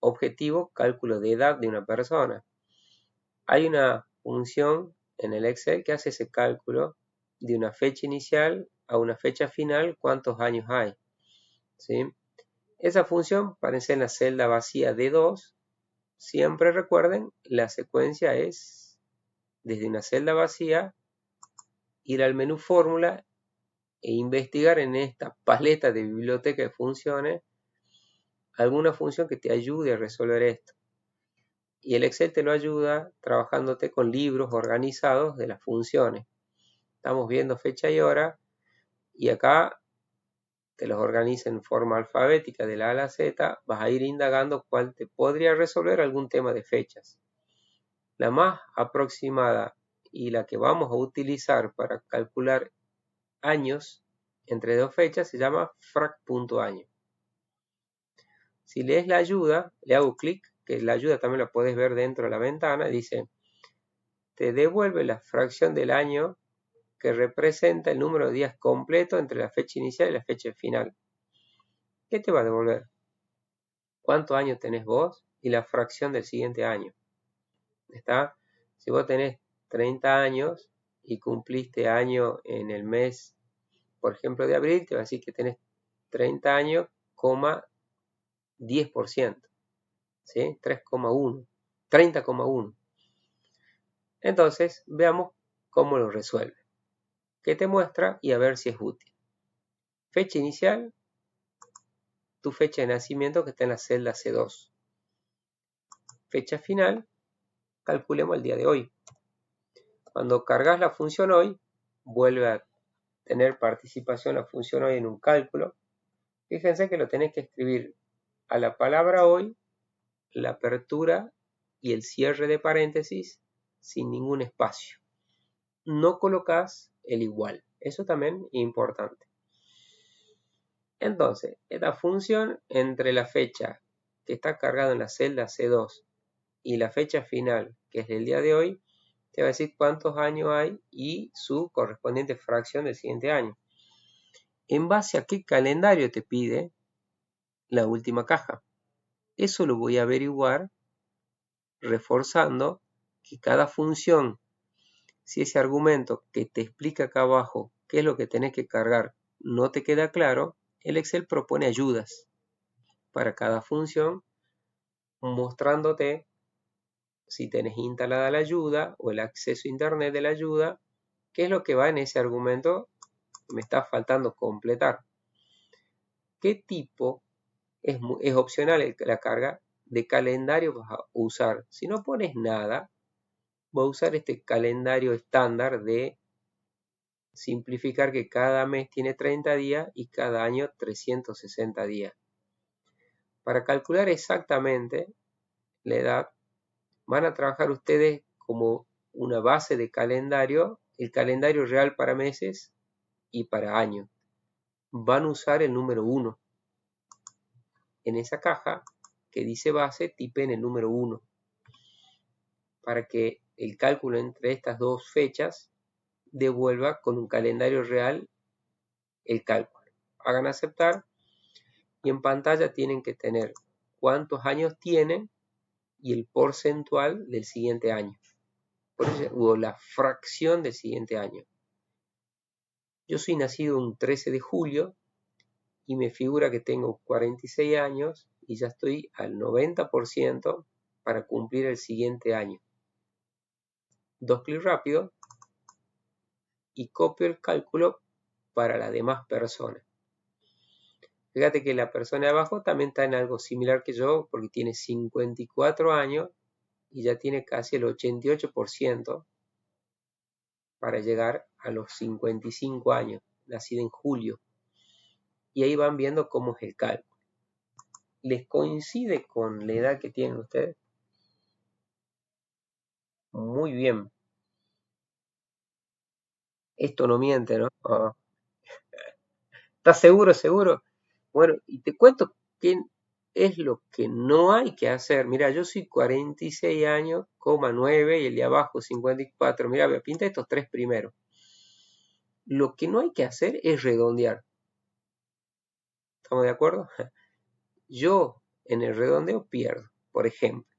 S1: Objetivo, cálculo de edad de una persona. Hay una función en el Excel que hace ese cálculo de una fecha inicial a una fecha final, cuántos años hay. ¿Sí? Esa función aparece en la celda vacía D2. Siempre recuerden, la secuencia es desde una celda vacía, ir al menú fórmula e investigar en esta paleta de biblioteca de funciones alguna función que te ayude a resolver esto. Y el Excel te lo ayuda trabajándote con libros organizados de las funciones. Estamos viendo fecha y hora y acá te los organiza en forma alfabética de la A a la Z. Vas a ir indagando cuál te podría resolver algún tema de fechas. La más aproximada y la que vamos a utilizar para calcular años entre dos fechas se llama frac.año. Si lees la ayuda, le hago clic, que la ayuda también la puedes ver dentro de la ventana, dice, te devuelve la fracción del año que representa el número de días completo entre la fecha inicial y la fecha final. ¿Qué te va a devolver? ¿Cuántos años tenés vos? Y la fracción del siguiente año. ¿Está? Si vos tenés 30 años y cumpliste año en el mes, por ejemplo, de abril, te va a decir que tenés 30 años, 10%. ¿Sí? 3,1. 30,1. Entonces, veamos cómo lo resuelve. ¿Qué te muestra? Y a ver si es útil. Fecha inicial, tu fecha de nacimiento que está en la celda C2. Fecha final, calculemos el día de hoy. Cuando cargas la función hoy, vuelve a tener participación la función hoy en un cálculo. Fíjense que lo tenés que escribir a la palabra hoy, la apertura y el cierre de paréntesis sin ningún espacio. No colocas el igual. Eso también es importante. Entonces, esta función entre la fecha que está cargada en la celda C2 y la fecha final, que es del día de hoy, te va a decir cuántos años hay y su correspondiente fracción del siguiente año. ¿En base a qué calendario te pide la última caja? Eso lo voy a averiguar reforzando que cada función, si ese argumento que te explica acá abajo qué es lo que tenés que cargar no te queda claro, el Excel propone ayudas para cada función, mostrándote si tenés instalada la ayuda o el acceso a internet de la ayuda, qué es lo que va en ese argumento que me está faltando completar. ¿Qué tipo? Es opcional la carga de calendario vas a usar. Si no pones nada, voy a usar este calendario estándar de simplificar que cada mes tiene 30 días y cada año 360 días. Para calcular exactamente la edad, van a trabajar ustedes como una base de calendario, el calendario real para meses y para años. Van a usar el número 1. En esa caja que dice base, tipen el número 1 para que el cálculo entre estas dos fechas devuelva con un calendario real el cálculo. Hagan aceptar y en pantalla tienen que tener cuántos años tienen y el porcentual del siguiente año. Por eso, o la fracción del siguiente año. Yo soy nacido un 13 de julio y me figura que tengo 46 años y ya estoy al 90% para cumplir el siguiente año. Dos clics rápidos y copio el cálculo para las demás personas. Fíjate que la persona de abajo también está en algo similar que yo porque tiene 54 años y ya tiene casi el 88% para llegar a los 55 años, nacido en julio. Y ahí van viendo cómo es el cálculo. ¿Les coincide con la edad que tienen ustedes? Muy bien. Esto no miente, ¿no? ¿Estás seguro, seguro? Bueno, y te cuento qué es lo que no hay que hacer. Mira, yo soy 46 años, 9 y el de abajo 54. Mira, voy a pintar estos tres primeros. Lo que no hay que hacer es redondear. ¿Estamos de acuerdo? Yo en el redondeo pierdo, por ejemplo.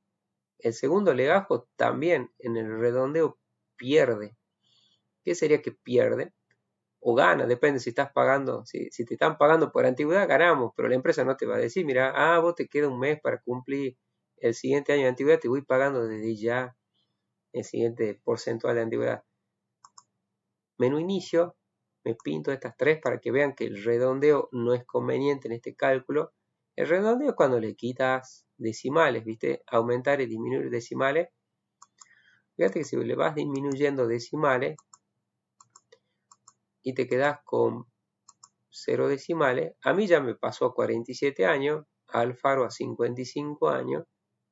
S1: El segundo legajo también en el redondeo pierde. ¿Qué sería que pierde? O gana, depende si estás pagando, si te están pagando por antigüedad, ganamos, pero la empresa no te va a decir, mira, vos te queda un mes para cumplir el siguiente año de antigüedad, te voy pagando desde ya el siguiente porcentual de antigüedad. Menú inicio, me pinto estas tres para que vean que el redondeo no es conveniente en este cálculo. El redondeo es cuando le quitas decimales, ¿viste? Aumentar y disminuir decimales. Fíjate que si le vas disminuyendo decimales y te quedas con 0 decimales, a mí ya me pasó a 47 años, a Alfaro a 55 años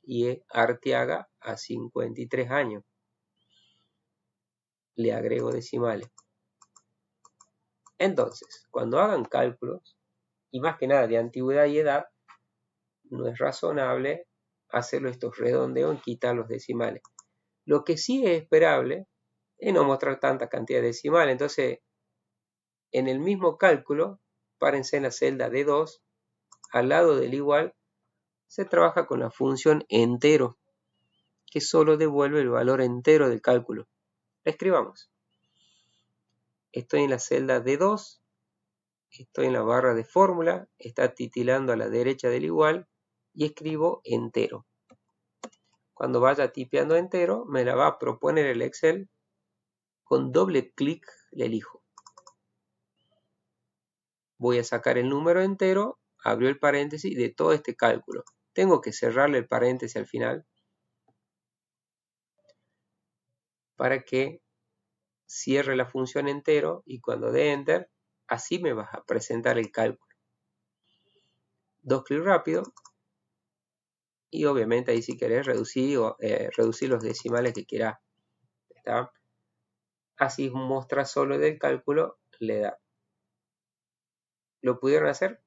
S1: y a Arteaga a 53 años. Le agrego decimales. Entonces, cuando hagan cálculos, y más que nada de antigüedad y edad, no es razonable hacerlo estos redondeos y quitar los decimales. Lo que sí es esperable es no mostrar tanta cantidad de decimales. Entonces, en el mismo cálculo, párense en la celda D2, al lado del igual, se trabaja con la función entero, que solo devuelve el valor entero del cálculo. La escribamos. Estoy en la celda D2, estoy en la barra de fórmula, está titilando a la derecha del igual y escribo entero. Cuando vaya tipeando entero, me la va a proponer el Excel. Con doble clic le elijo. Voy a sacar el número entero, abrió el paréntesis de todo este cálculo. Tengo que cerrarle el paréntesis al final para que cierre la función entero y cuando dé enter, así me vas a presentar el cálculo. Dos clics rápido y obviamente ahí si querés reducir los decimales que quieras. ¿Está? Así muestra solo del cálculo le da. ¿Lo pudieron hacer?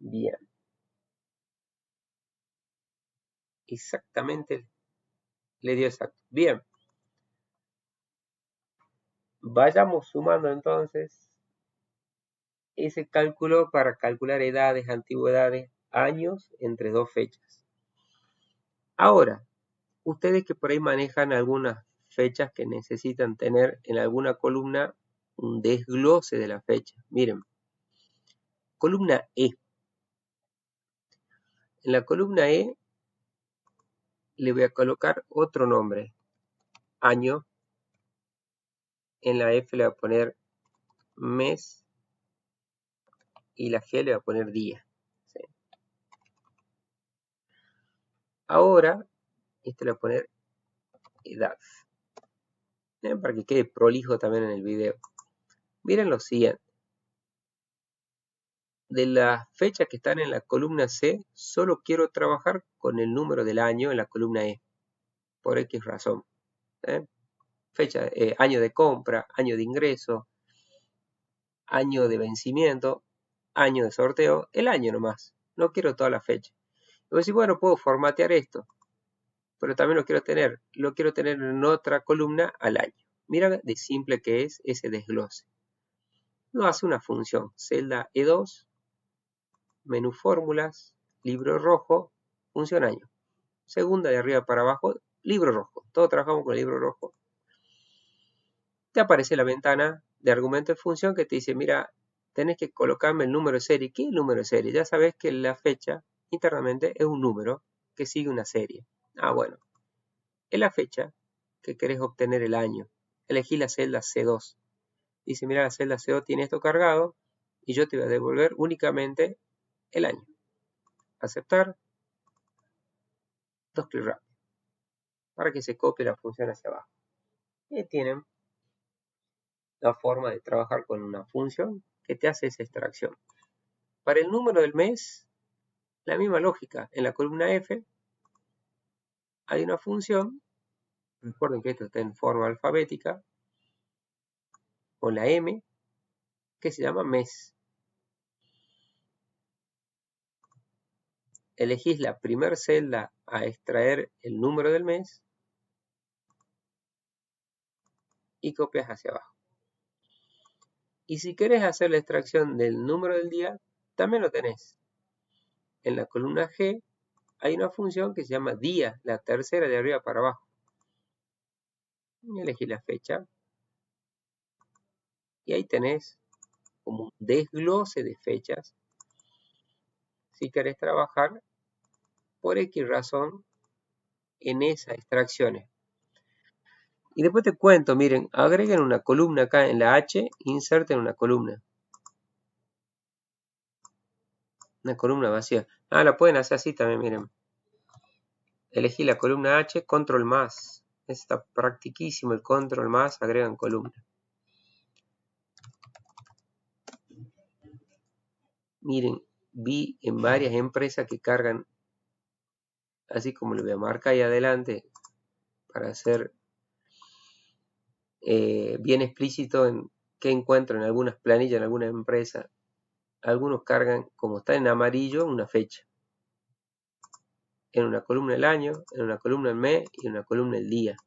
S1: Bien. Exactamente le dio exacto. Bien. Vayamos sumando entonces ese cálculo para calcular edades, antigüedades, años entre dos fechas. Ahora, ustedes que por ahí manejan algunas fechas que necesitan tener en alguna columna un desglose de la fecha. Miren, columna E. En la columna E le voy a colocar otro nombre, año. En la F le voy a poner mes y la G le voy a poner día. ¿Sí? Ahora, esto le voy a poner edad. Para que quede prolijo también en el video. Miren lo siguiente. De las fechas que están en la columna C, solo quiero trabajar con el número del año en la columna E. Por X razón. Fecha, año de compra, año de ingreso, año de vencimiento, año de sorteo, el año nomás. No quiero toda la fecha. Y voy a decir, bueno, puedo formatear esto, pero también lo quiero tener en otra columna al año. Mira de simple que es ese desglose. Lo hace una función, celda E2, menú fórmulas, libro rojo, función año. Segunda de arriba para abajo, libro rojo. Todos trabajamos con el libro rojo. Te aparece la ventana de argumento de función que te dice, mira, tenés que colocarme el número de serie. ¿Qué es el número de serie? Ya sabes que la fecha internamente es un número que sigue una serie. Ah, bueno. Es la fecha que querés obtener el año. Elegí la celda C2. Dice, mira, la celda C2 tiene esto cargado y yo te voy a devolver únicamente el año. Aceptar. Dos clics rápidos. Para que se copie la función hacia abajo. Y tienen la forma de trabajar con una función que te hace esa extracción. Para el número del mes, la misma lógica. En la columna F hay una función, recuerden que esto está en forma alfabética, con la M, que se llama mes. Elegís la primera celda a extraer el número del mes y copias hacia abajo. Y si querés hacer la extracción del número del día, también lo tenés. En la columna G hay una función que se llama día, la tercera de arriba para abajo. Elegí la fecha y ahí tenés como un desglose de fechas. Si querés trabajar por X razón en esas extracciones. Y después te cuento, miren, agreguen una columna acá en la H, inserten una columna. Una columna vacía. Ah, la pueden hacer así también, miren. Elegí la columna H, control más. Está practiquísimo el control más, agregan columna. Miren, vi en varias empresas que cargan, así como lo voy a marcar ahí adelante, para hacer bien explícito en qué encuentro en algunas planillas, en algunas empresas. Algunos cargan, como está en amarillo, una fecha. En una columna el año, en una columna el mes y en una columna el día.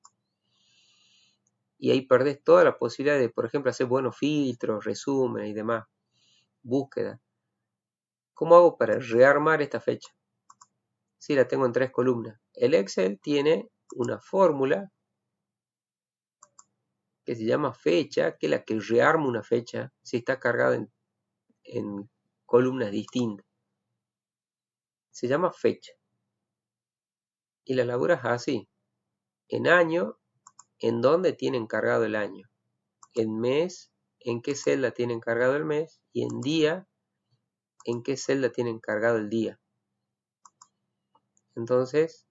S1: Y ahí perdés toda la posibilidad de, por ejemplo, hacer buenos filtros, resúmenes y demás. Búsqueda. ¿Cómo hago para rearmar esta fecha? Sí, la tengo en 3 columnas. El Excel tiene una fórmula que se llama fecha, que es la que rearma una fecha si está cargada en columnas distintas. Se llama fecha. Y la elaboras así. En año, en dónde tienen cargado el año. En mes, en qué celda tienen cargado el mes. Y en día, en qué celda tienen cargado el día. Entonces,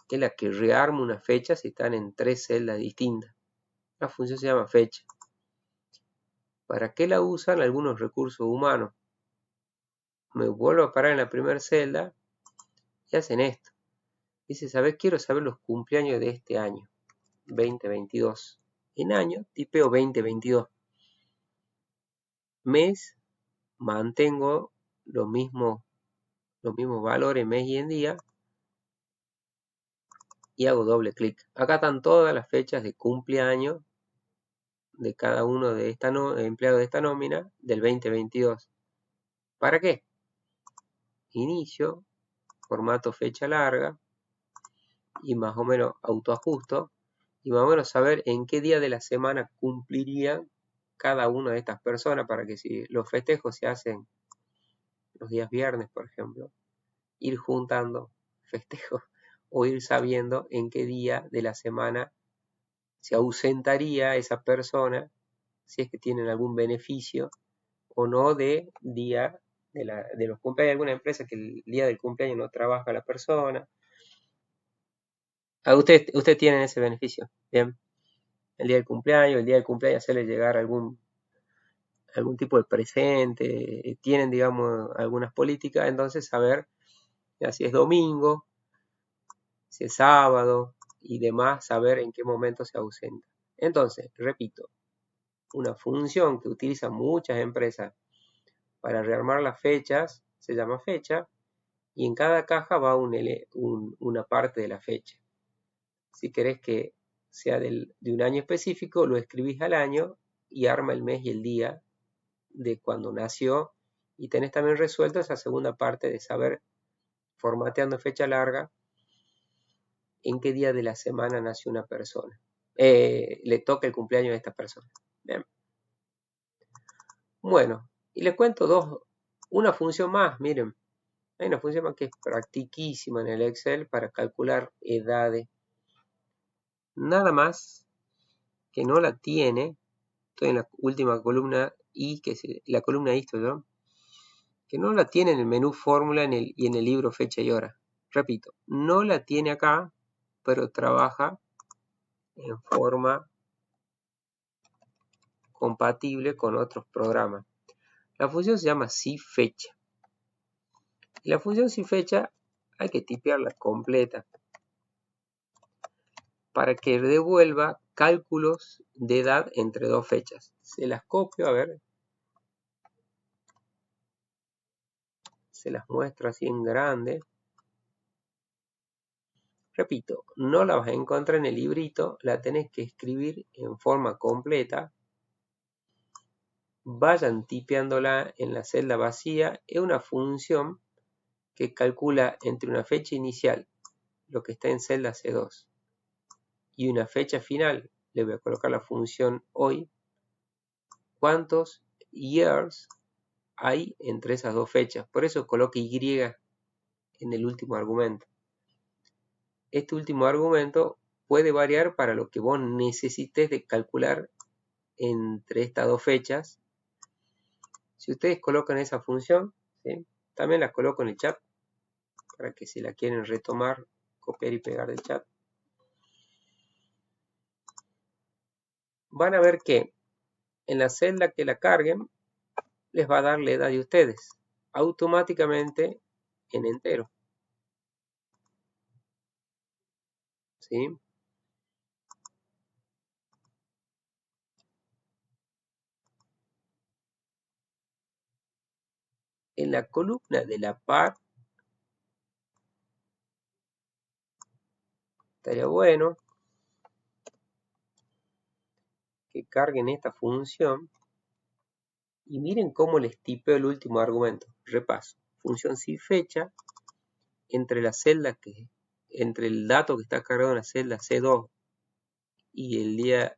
S1: es la que rearma una fecha si están en 3 celdas distintas. La función se llama fecha. ¿Para qué la usan algunos recursos humanos? Me vuelvo a parar en la primera celda y hacen esto. Dice, ¿sabes? Quiero saber los cumpleaños de este año, 2022. En año, tipeo 2022. Mes, mantengo los mismos los mismos valores mes y en día, y hago doble clic. Acá están todas las fechas de cumpleaños de cada uno de empleados de esta nómina del 2022. ¿Para qué? Inicio, formato fecha larga, y más o menos autoajusto, y más o menos saber en qué día de la semana cumpliría cada una de estas personas, para que si los festejos se hacen los días viernes, por ejemplo, ir juntando festejos o ir sabiendo en qué día de la semana se ausentaría esa persona, si es que tienen algún beneficio o no de día de los cumpleaños de alguna empresa, que el día del cumpleaños no trabaja la persona. Usted tiene ese beneficio, bien. El día del cumpleaños hacerle llegar algún tipo de presente, tienen, digamos, algunas políticas, entonces saber ya si es domingo, si es sábado y demás, saber en qué momento se ausenta. Entonces, repito, una función que utilizan muchas empresas para rearmar las fechas se llama fecha, y en cada caja va una parte de la fecha. Si querés que sea de un año específico, lo escribís al año y arma el mes y el día de cuando nació, y tenés también resuelto esa segunda parte de saber, formateando fecha larga, en qué día de la semana nació una persona. Le toca el cumpleaños de esta persona. Bien. Bueno, y les cuento una función más, miren. Hay una función más que es practiquísima en el Excel para calcular edades. Nada más que no la tiene, estoy en la última columna I, que es la columna I, ¿no? Que no la tiene en el menú fórmula y en el libro fecha y hora. Repito, no la tiene acá, pero trabaja en forma compatible con otros programas. La función se llama SIFECHA. Y la función SIFECHA hay que tipearla completa para que devuelva cálculos de edad entre dos fechas. Se las copio, a ver. Se las muestro así en grande. Repito, no la vas a encontrar en el librito, la tenés que escribir en forma completa. Vayan tipeándola en la celda vacía. Es una función que calcula entre una fecha inicial, lo que está en celda C2, y una fecha final. Le voy a colocar la función hoy. ¿Cuántos years hay entre esas dos fechas? Por eso coloque Y en el último argumento. Este último argumento puede variar para lo que vos necesites de calcular entre estas dos fechas. Si ustedes colocan esa función, ¿sí? También la coloco en el chat para que si la quieren retomar, copiar y pegar del chat. Van a ver que en la celda que la carguen les va a dar la edad de ustedes automáticamente en entero, ¿sí? En la columna de la par estaría bueno que carguen esta función y miren cómo les tipeo el último argumento. Repaso. Función SIFECHA entre la celda entre el dato que está cargado en la celda C2 y el día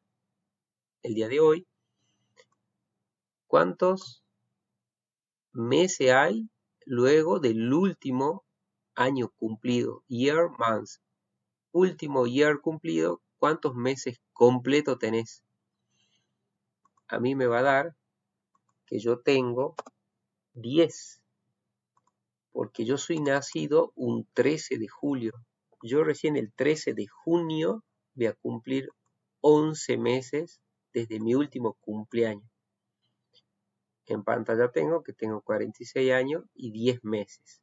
S1: de hoy. ¿Cuántos meses hay luego del último año cumplido? Year, month. Último year cumplido, ¿cuántos meses completo tenés? A mí me va a dar que yo tengo 10, porque yo soy nacido un 13 de julio. Yo recién el 13 de junio voy a cumplir 11 meses desde mi último cumpleaños. En pantalla tengo que tengo 46 años y 10 meses.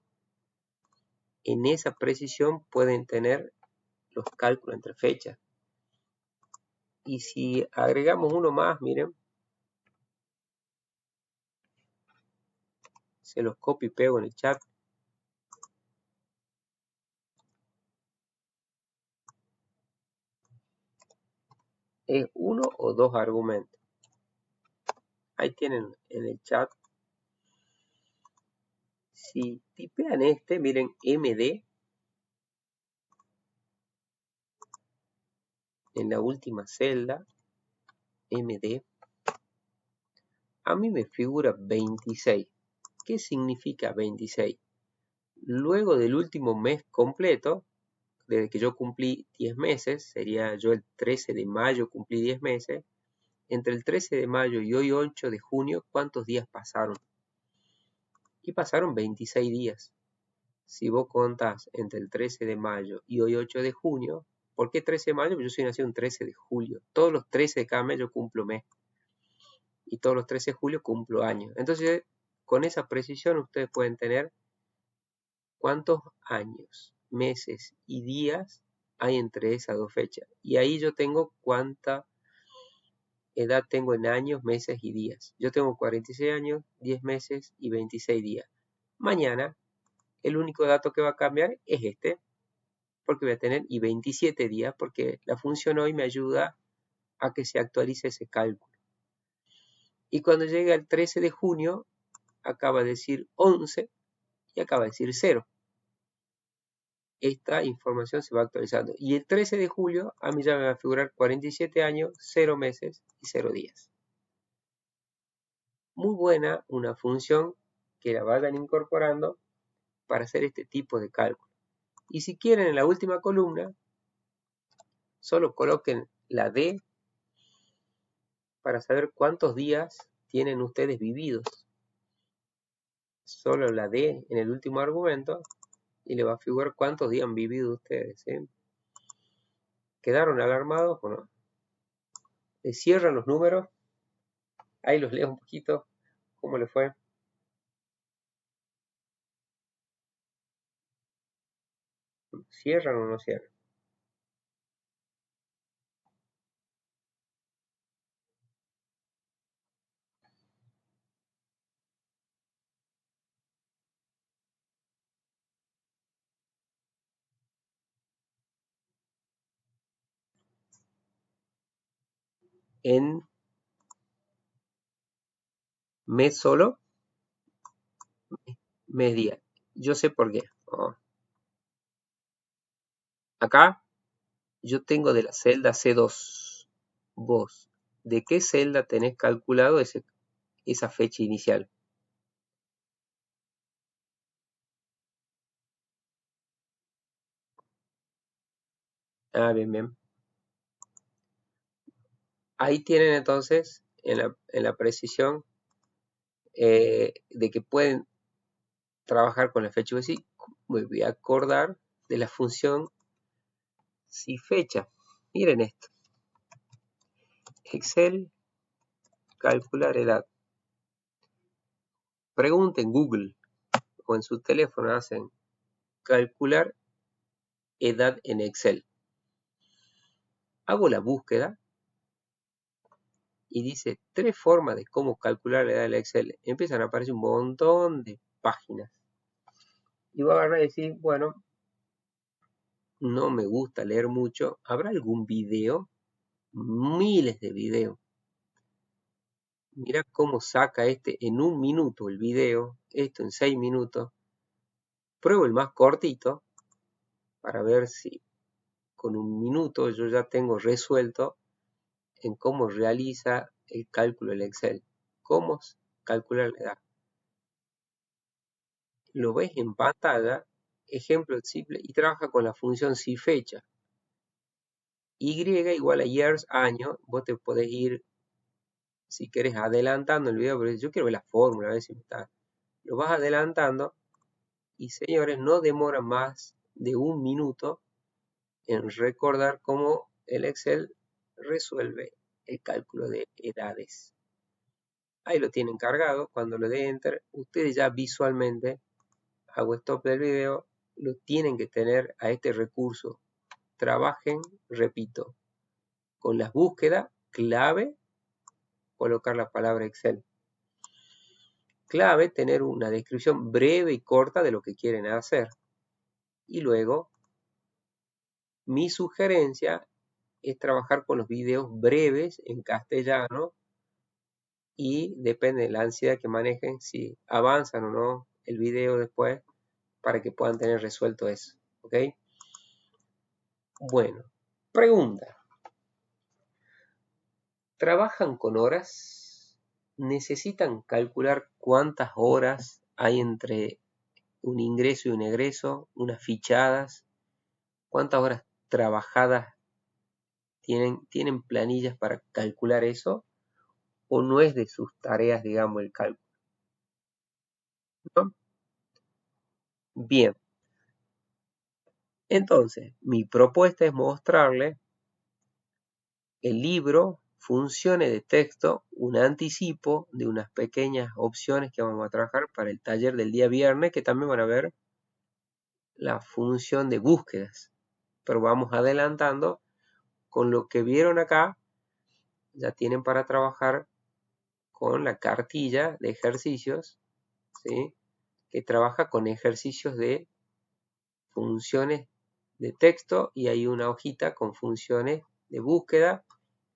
S1: En esa precisión pueden tener los cálculos entre fechas. Y si agregamos uno más, miren, se los copio y pego en el chat. es uno o dos argumentos. Ahí tienen en el chat. Si tipean miren MD en la última celda, MD, a mí me figura 26. ¿Qué significa 26? Luego del último mes completo, desde que yo cumplí 10 meses, sería yo el 13 de mayo cumplí 10 meses, entre el 13 de mayo y hoy 8 de junio, ¿cuántos días pasaron? Y pasaron 26 días. Si vos contás entre el 13 de mayo y hoy 8 de junio, ¿por qué 13 de mayo? Porque yo soy nacido un 13 de julio. Todos los 13 de cada mes yo cumplo mes. Y todos los 13 de julio cumplo años. Entonces, con esa precisión ustedes pueden tener cuántos años, meses y días hay entre esas dos fechas. Y ahí yo tengo cuánta edad tengo en años, meses y días. Yo tengo 46 años, 10 meses y 26 días. Mañana, el único dato que va a cambiar es porque voy a tener y 27 días, porque la función hoy me ayuda a que se actualice ese cálculo. Y cuando llegue al 13 de junio, acaba de decir 11 y acaba de decir 0. Esta información se va actualizando. Y el 13 de julio a mí ya me va a figurar 47 años, 0 meses y 0 días. Muy buena una función que la vayan incorporando para hacer este tipo de cálculo. Y si quieren en la última columna, solo coloquen la D para saber cuántos días tienen ustedes vividos. Solo la D en el último argumento y le va a figurar cuántos días han vivido ustedes. ¿Quedaron alarmados o no? ¿Les cierran los números? Ahí los leo un poquito. ¿Cómo le fue? ¿Cierran o no cierran? En mes solo, mes día. Yo sé por qué. Acá yo tengo de la celda C2. Vos, ¿de qué celda tenés calculado esa fecha inicial? Ah, bien, bien. Ahí tienen entonces en la precisión de que pueden trabajar con la fecha. Me voy a acordar de la función si fecha. Miren esto. Excel, calcular edad. Pregunten Google o en su teléfono hacen calcular edad en Excel. Hago la búsqueda y dice 3 formas de cómo calcular la edad en Excel. Empiezan a aparecer un montón de páginas. Y voy a agarrar y decir, bueno, no me gusta leer mucho. ¿Habrá algún video? Miles de videos. Mira cómo saca en un minuto el video, esto en 6 minutos. Pruebo el más cortito para ver si con un minuto yo ya tengo resuelto en cómo realiza el cálculo del Excel. Cómo calcular la edad. Lo ves en pantalla, ejemplo simple, y trabaja con la función si fecha. Y igual a years, año. Vos te podés ir, si querés, adelantando el video, pero yo quiero ver la fórmula, a ver si me está. Lo vas adelantando y, señores, no demora más de un minuto en recordar cómo el Excel resuelve el cálculo de edades. Ahí lo tienen cargado. Cuando le dé Enter, ustedes ya visualmente, hago stop del video, lo tienen que tener a este recurso. Trabajen, repito, con las búsquedas, clave, colocar la palabra Excel. Clave, tener una descripción breve y corta de lo que quieren hacer. Y luego, mi sugerencia es trabajar con los videos breves en castellano y depende de la ansiedad que manejen, si avanzan o no el video después para que puedan tener resuelto eso. ¿Ok? Bueno, pregunta. ¿Trabajan con horas? ¿Necesitan calcular cuántas horas hay entre un ingreso y un egreso? ¿Unas fichadas? ¿Cuántas horas trabajadas tienen planillas para calcular eso? ¿O no es de sus tareas, digamos, el cálculo? ¿No? Bien, entonces mi propuesta es mostrarle el libro, funciones de texto, un anticipo de unas pequeñas opciones que vamos a trabajar para el taller del día viernes, que también van a ver la función de búsquedas. Pero vamos adelantando con lo que vieron acá, ya tienen para trabajar con la cartilla de ejercicios, ¿sí? Que trabaja con ejercicios de funciones de texto y hay una hojita con funciones de búsqueda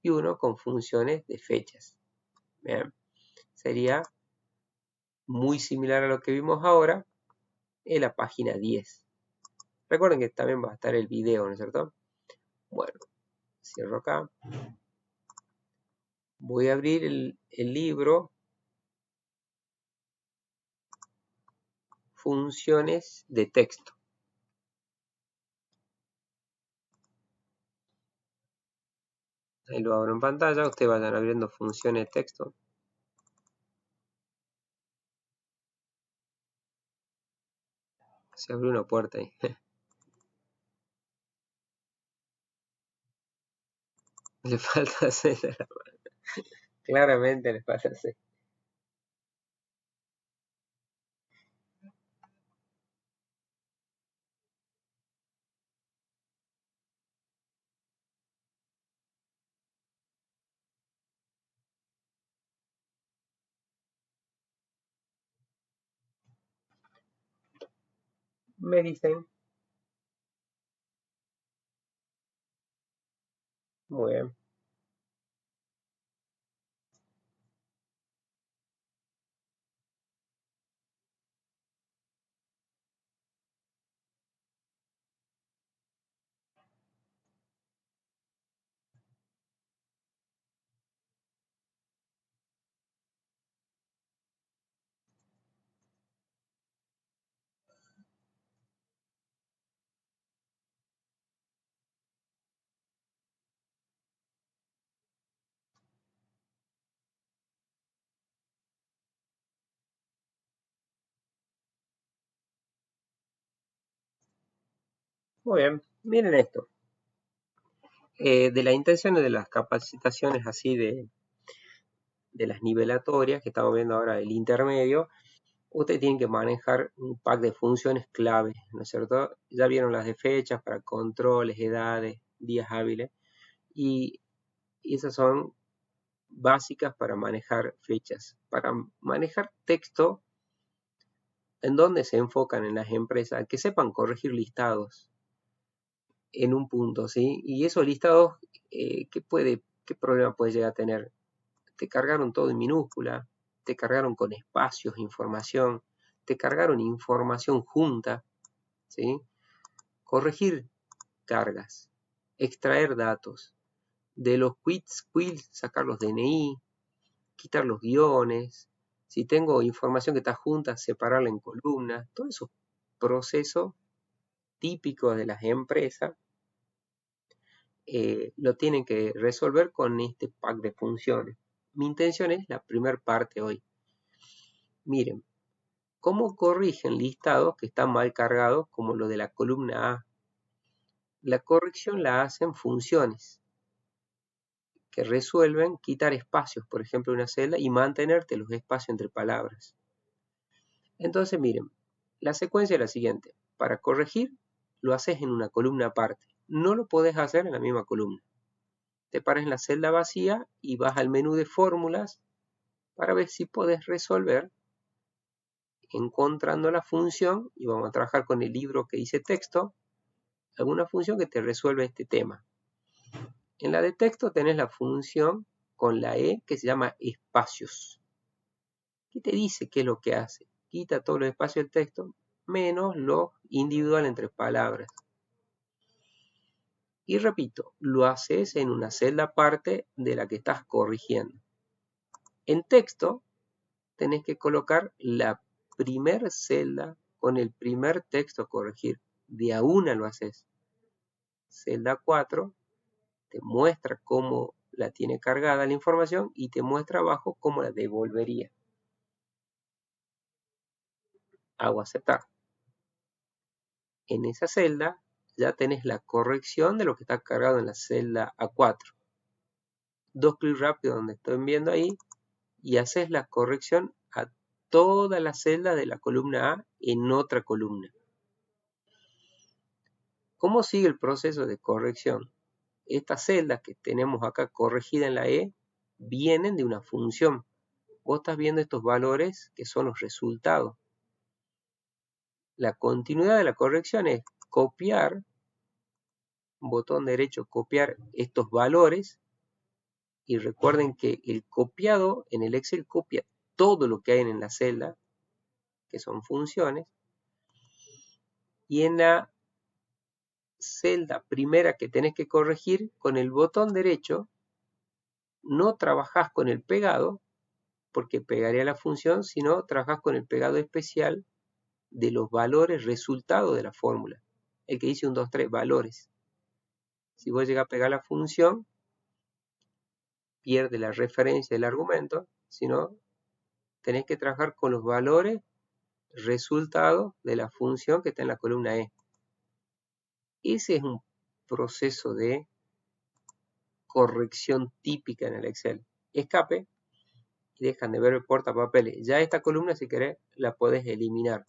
S1: y uno con funciones de fechas. Bien. Sería muy similar a lo que vimos ahora en la página 10. Recuerden que también va a estar el video, ¿no es cierto? Bueno, cierro acá. Voy a abrir el libro Funciones de texto. Ahí lo abro en pantalla. Ustedes vayan abriendo funciones de texto. Se abrió una puerta ahí. Le falta hacer. Claramente le falta hacer. Me dicen. Muy bien. Muy bien. Miren esto. De las intenciones de las capacitaciones así de las nivelatorias que estamos viendo ahora, el intermedio, usted tiene que manejar un pack de funciones clave, ¿no es cierto? Ya vieron las de fechas para controles, edades, días hábiles, y esas son básicas para manejar fechas. Para manejar texto, ¿en dónde se enfocan en las empresas? Que sepan corregir listados en un punto, ¿sí? Y esos listados, ¿qué problema puede llegar a tener? Te cargaron todo en minúscula, te cargaron con espacios, información, te cargaron información junta, ¿sí? Corregir cargas, extraer datos, de los quits sacar los DNI, quitar los guiones, si tengo información que está junta, separarla en columnas, todos esos procesos típicos de las empresas lo tienen que resolver con este pack de funciones. Mi intención es la primera parte hoy. Miren, ¿cómo corrigen listados que están mal cargados como lo de la columna A? La corrección la hacen funciones que resuelven quitar espacios, por ejemplo, en una celda y mantenerte los espacios entre palabras. Entonces, miren, la secuencia es la siguiente. Para corregir, lo haces en una columna aparte. No lo podés hacer en la misma columna. Te paras en la celda vacía y vas al menú de fórmulas para ver si podés resolver encontrando la función, y vamos a trabajar con el libro que dice texto, alguna función que te resuelva este tema. En la de texto tenés la función con la E que se llama espacios. ¿Qué te dice qué es lo que hace? Quita todos los espacios del texto menos lo individual entre palabras. Y repito, lo haces en una celda aparte de la que estás corrigiendo. En texto tenés que colocar la primer celda con el primer texto a corregir. De a una lo haces. Celda 4 te muestra cómo la tiene cargada la información y te muestra abajo cómo la devolvería. Hago aceptar. En esa celda ya tenés la corrección de lo que está cargado en la celda A4. Dos clics rápidos donde estoy viendo ahí y haces la corrección a toda la celda de la columna A en otra columna. ¿Cómo sigue el proceso de corrección? Estas celdas que tenemos acá corregidas en la E vienen de una función. Vos estás viendo estos valores que son los resultados. La continuidad de la corrección es copiar, botón derecho, copiar estos valores. Y recuerden que el copiado en el Excel copia todo lo que hay en la celda, que son funciones. Y en la celda primera que tenés que corregir, con el botón derecho, no trabajás con el pegado, porque pegaría la función, sino trabajás con el pegado especial de los valores resultados de la fórmula. El que dice 1, 2, 3, valores. Si vos llegás a pegar la función, pierde la referencia del argumento, sino tenés que trabajar con los valores resultados de la función que está en la columna E. Ese es un proceso de corrección típica en el Excel. Escape y dejan de ver el portapapeles. Ya esta columna, si querés, la podés eliminar.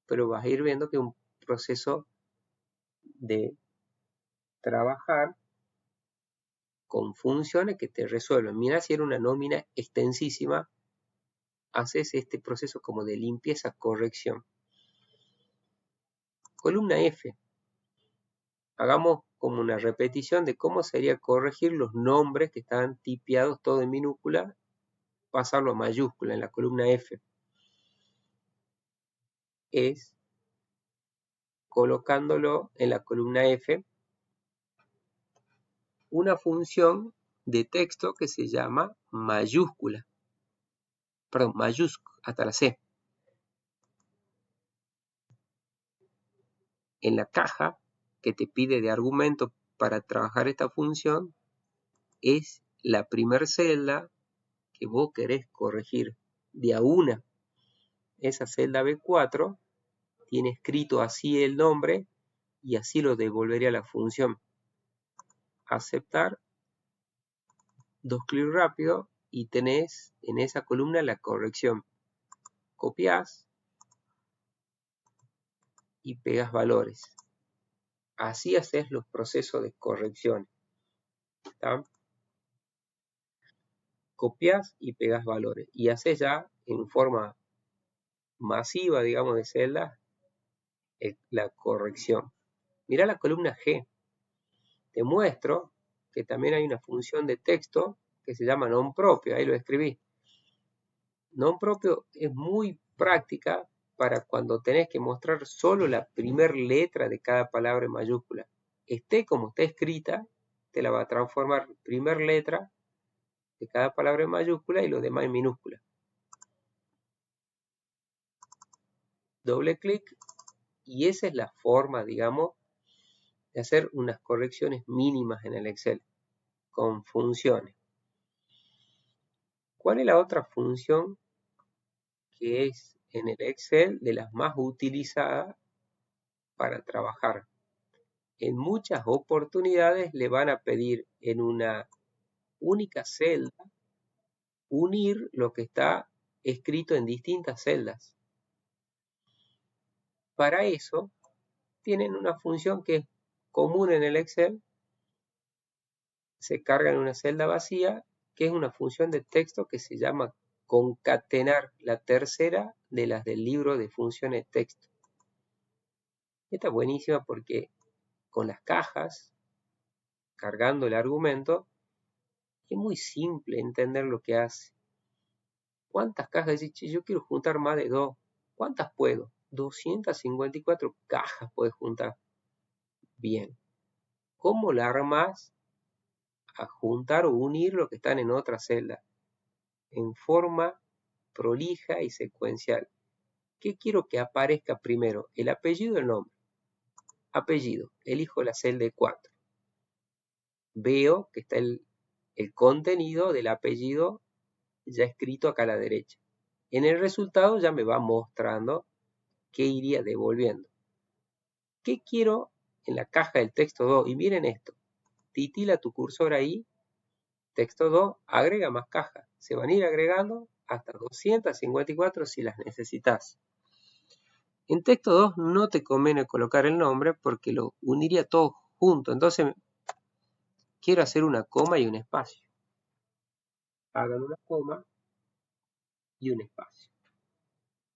S1: Pero vas a ir viendo que es un proceso de trabajar con funciones que te resuelven. Mira, si era una nómina extensísima, haces este proceso como de limpieza, corrección. Columna F. Hagamos como una repetición de cómo sería corregir los nombres que están tipeados todo en minúscula, pasarlo a mayúscula en la columna F. Es colocándolo en la columna F una función de texto que se llama mayúscula. Perdón, mayúscula, hasta la C. En la caja que te pide de argumento para trabajar esta función es la primer celda que vos querés corregir de a una. Esa celda B4 tiene escrito así el nombre y así lo devolvería la función. Aceptar, dos clics rápidos y tenés en esa columna la corrección. Copiás y pegas valores. Así haces los procesos de corrección. ¿Está? Copias y pegas valores y haces ya en forma masiva, digamos, de celdas la corrección. Mira la columna G. Te muestro que también hay una función de texto que se llama non propio. Ahí lo escribí. Non propio es muy práctica para cuando tenés que mostrar solo la primera letra de cada palabra en mayúscula. Esté como está escrita, te la va a transformar primera letra de cada palabra en mayúscula y lo demás en minúscula. Doble clic y esa es la forma, digamos, de hacer unas correcciones mínimas en el Excel con funciones. ¿Cuál es la otra función que es en el Excel de las más utilizadas para trabajar? En muchas oportunidades le van a pedir en una única celda unir lo que está escrito en distintas celdas. Para eso tienen una función que es común en el Excel, se carga en una celda vacía, que es una función de texto que se llama concatenar, la tercera de las del libro de funciones de texto. Esta es buenísima porque con las cajas cargando el argumento. Es muy simple entender lo que hace. ¿Cuántas cajas? Decís, yo quiero juntar más de 2. ¿Cuántas puedo? 254 cajas puedes juntar. Bien. ¿Cómo la armas a juntar o unir lo que están en otra celda? En forma prolija y secuencial. ¿Qué quiero que aparezca primero? El apellido y el nombre. Apellido. Elijo la celda de 4. Veo que está el contenido del apellido ya escrito acá a la derecha. En el resultado ya me va mostrando qué iría devolviendo. ¿Qué quiero en la caja del texto 2? Y miren esto. Titila tu cursor ahí. Texto 2, agrega más cajas. Se van a ir agregando hasta 254 si las necesitas. En texto 2 no te conviene colocar el nombre porque lo uniría todo junto. Entonces quiero hacer una coma y un espacio. Hagan una coma y un espacio.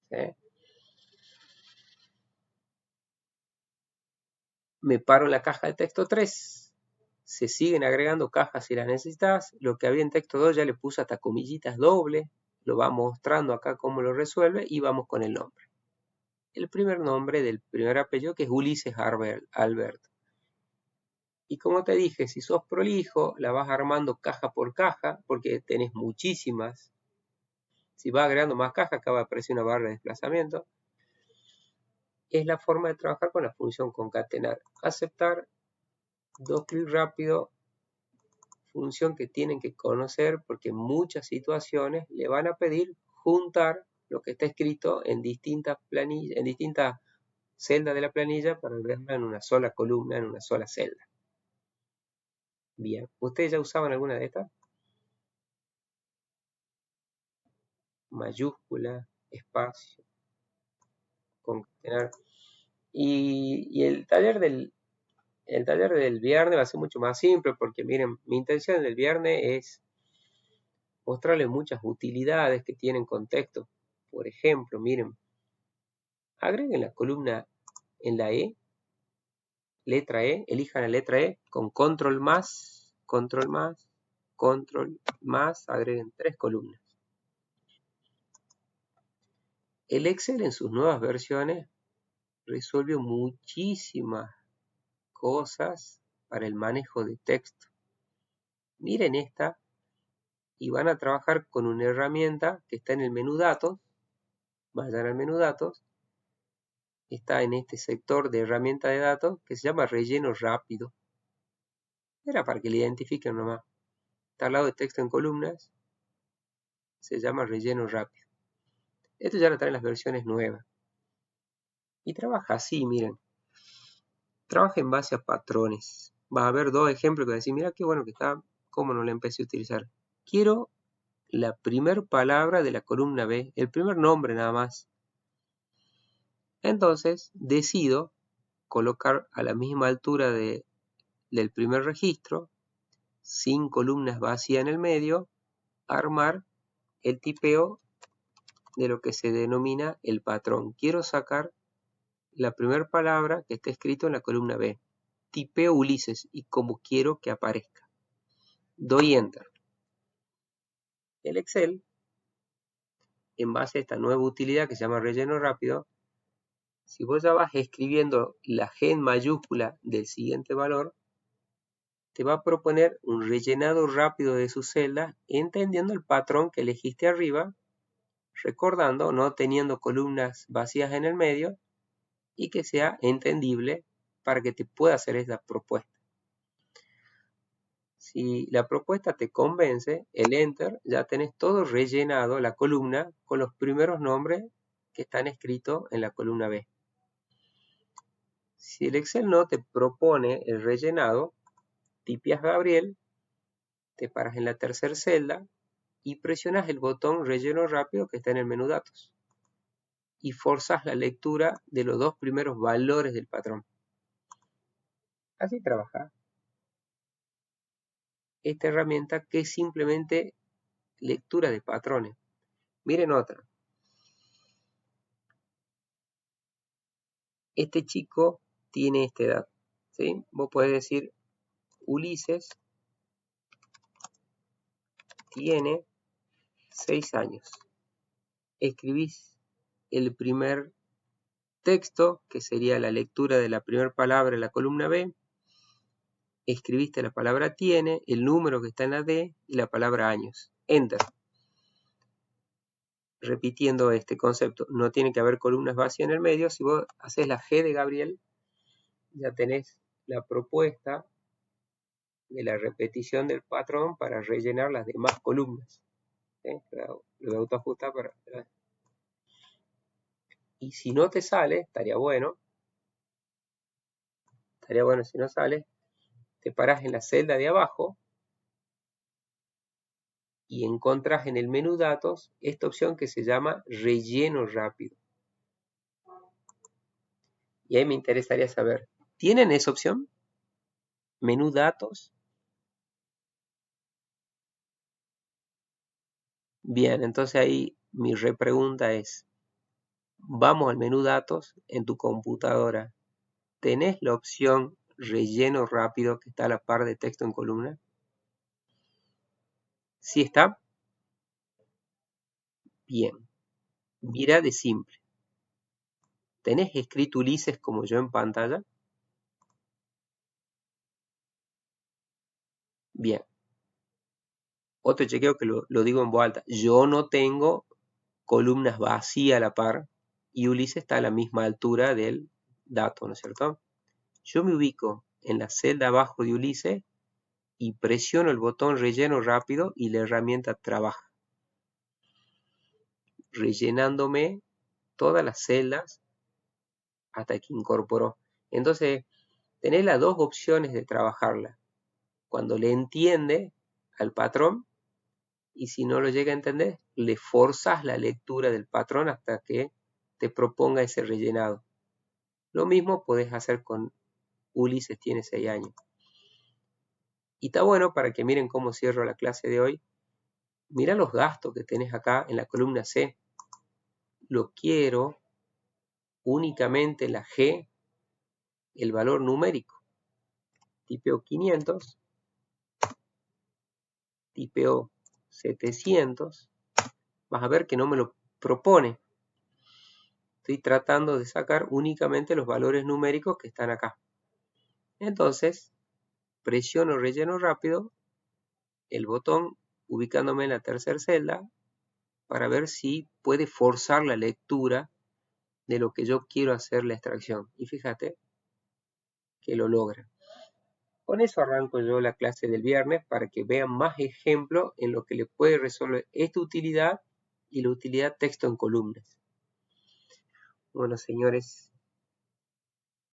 S1: ¿Sí? Me paro en la caja de texto 3. Se siguen agregando cajas si las necesitas. Lo que había en texto 2 ya le puse hasta comillitas dobles. Lo va mostrando acá cómo lo resuelve y vamos con el nombre. El primer nombre del primer apellido que es Ulises Alberto. Y como te dije, si sos prolijo, la vas armando caja por caja porque tenés muchísimas. Si vas agregando más cajas, acá va a aparecer una barra de desplazamiento. Es la forma de trabajar con la función concatenar. Aceptar, 2 clics rápido, función que tienen que conocer porque en muchas situaciones le van a pedir juntar lo que está escrito en distintas planillas, en distintas celdas de la planilla para verla en una sola columna, en una sola celda. Bien, ¿ustedes ya usaban alguna de estas? Mayúscula, espacio, concatenar. Y el taller del viernes va a ser mucho más simple porque miren, mi intención del viernes es mostrarles muchas utilidades que tienen contexto. Por ejemplo, miren, agreguen la columna en la E, letra E, elijan la letra E con control más, agreguen 3 columnas. El Excel en sus nuevas versiones resuelve muchísimas cosas para el manejo de texto. Miren esta y van a trabajar con una herramienta que está en el menú datos. Vayan al menú datos. Está en este sector de herramienta de datos que se llama relleno rápido. Era para que le identifiquen nomás. Está al lado de texto en columnas. Se llama relleno rápido. Esto ya lo traen las versiones nuevas. Y trabaja así, miren. Trabaja en base a patrones. Va a haber 2 ejemplos que van a decir, mira qué bueno que está, cómo no la empecé a utilizar. Quiero la primera palabra de la columna B, el primer nombre nada más. Entonces decido colocar a la misma altura del primer registro, sin columnas vacías en el medio, armar el tipeo de lo que se denomina el patrón. Quiero sacar la primera palabra que esté escrito en la columna B. Tipeo Ulises y como quiero que aparezca. Doy Enter. El Excel, en base a esta nueva utilidad que se llama relleno rápido, si vos ya vas escribiendo la G en mayúscula del siguiente valor, te va a proponer un rellenado rápido de su celda, entendiendo el patrón que elegiste arriba, recordando, no teniendo columnas vacías en el medio, y que sea entendible para que te pueda hacer esta propuesta. Si la propuesta te convence, el Enter, ya tenés todo rellenado la columna con los primeros nombres que están escritos en la columna B. Si el Excel no te propone el rellenado, tipias Gabriel, te paras en la tercera celda y presionas el botón relleno rápido que está en el menú datos y forzas la lectura de los 2 primeros valores del patrón. Así trabaja esta herramienta que es simplemente lectura de patrones. Miren otra. Este chico tiene esta edad, ¿sí? Vos podés decir Ulises tiene 6 años. Escribís el primer texto, que sería la lectura de la primera palabra en la columna B. Escribiste la palabra tiene, el número que está en la D y la palabra años. Enter. Repitiendo este concepto, no tiene que haber columnas vacías en el medio. Si vos haces la G de Gabriel, ya tenés la propuesta de la repetición del patrón para rellenar las demás columnas. Lo voy a autoajustar para... Y si no te sale, estaría bueno si no sale, te parás en la celda de abajo y encontrás en el menú datos esta opción que se llama relleno rápido. Y ahí me interesaría saber, ¿tienen esa opción? Menú datos. Bien, entonces ahí mi repregunta es, vamos al menú datos en tu computadora. ¿Tenés la opción relleno rápido que está a la par de texto en columna? ¿Sí está? Bien. Mira de simple. ¿Tenés escrito Ulises como yo en pantalla? Bien. Otro chequeo que lo digo en voz alta. Yo no tengo columnas vacías a la par y Ulises está a la misma altura del dato, ¿no es cierto? Yo me ubico en la celda abajo de Ulises y presiono el botón relleno rápido y la herramienta trabaja, rellenándome todas las celdas hasta que incorporó. Entonces, tenés las dos opciones de trabajarla. Cuando le entiende al patrón, y si no lo llega a entender, le forzas la lectura del patrón hasta que te proponga ese rellenado. Lo mismo podés hacer con Ulises tiene 6 años. Y está bueno para que miren cómo cierro la clase de hoy. Mira los gastos que tenés acá en la columna C. Lo quiero únicamente la G, el valor numérico. Tipeo 500, tipeo 700. Vas a ver que no me lo propone. Estoy tratando de sacar únicamente los valores numéricos que están acá. Entonces, presiono relleno rápido, el botón ubicándome en la tercera celda para ver si puede forzar la lectura de lo que yo quiero hacer la extracción. Y fíjate que lo logra. Con eso arranco yo la clase del viernes para que vean más ejemplos en lo que le puede resolver esta utilidad y la utilidad texto en columnas. Bueno, señores,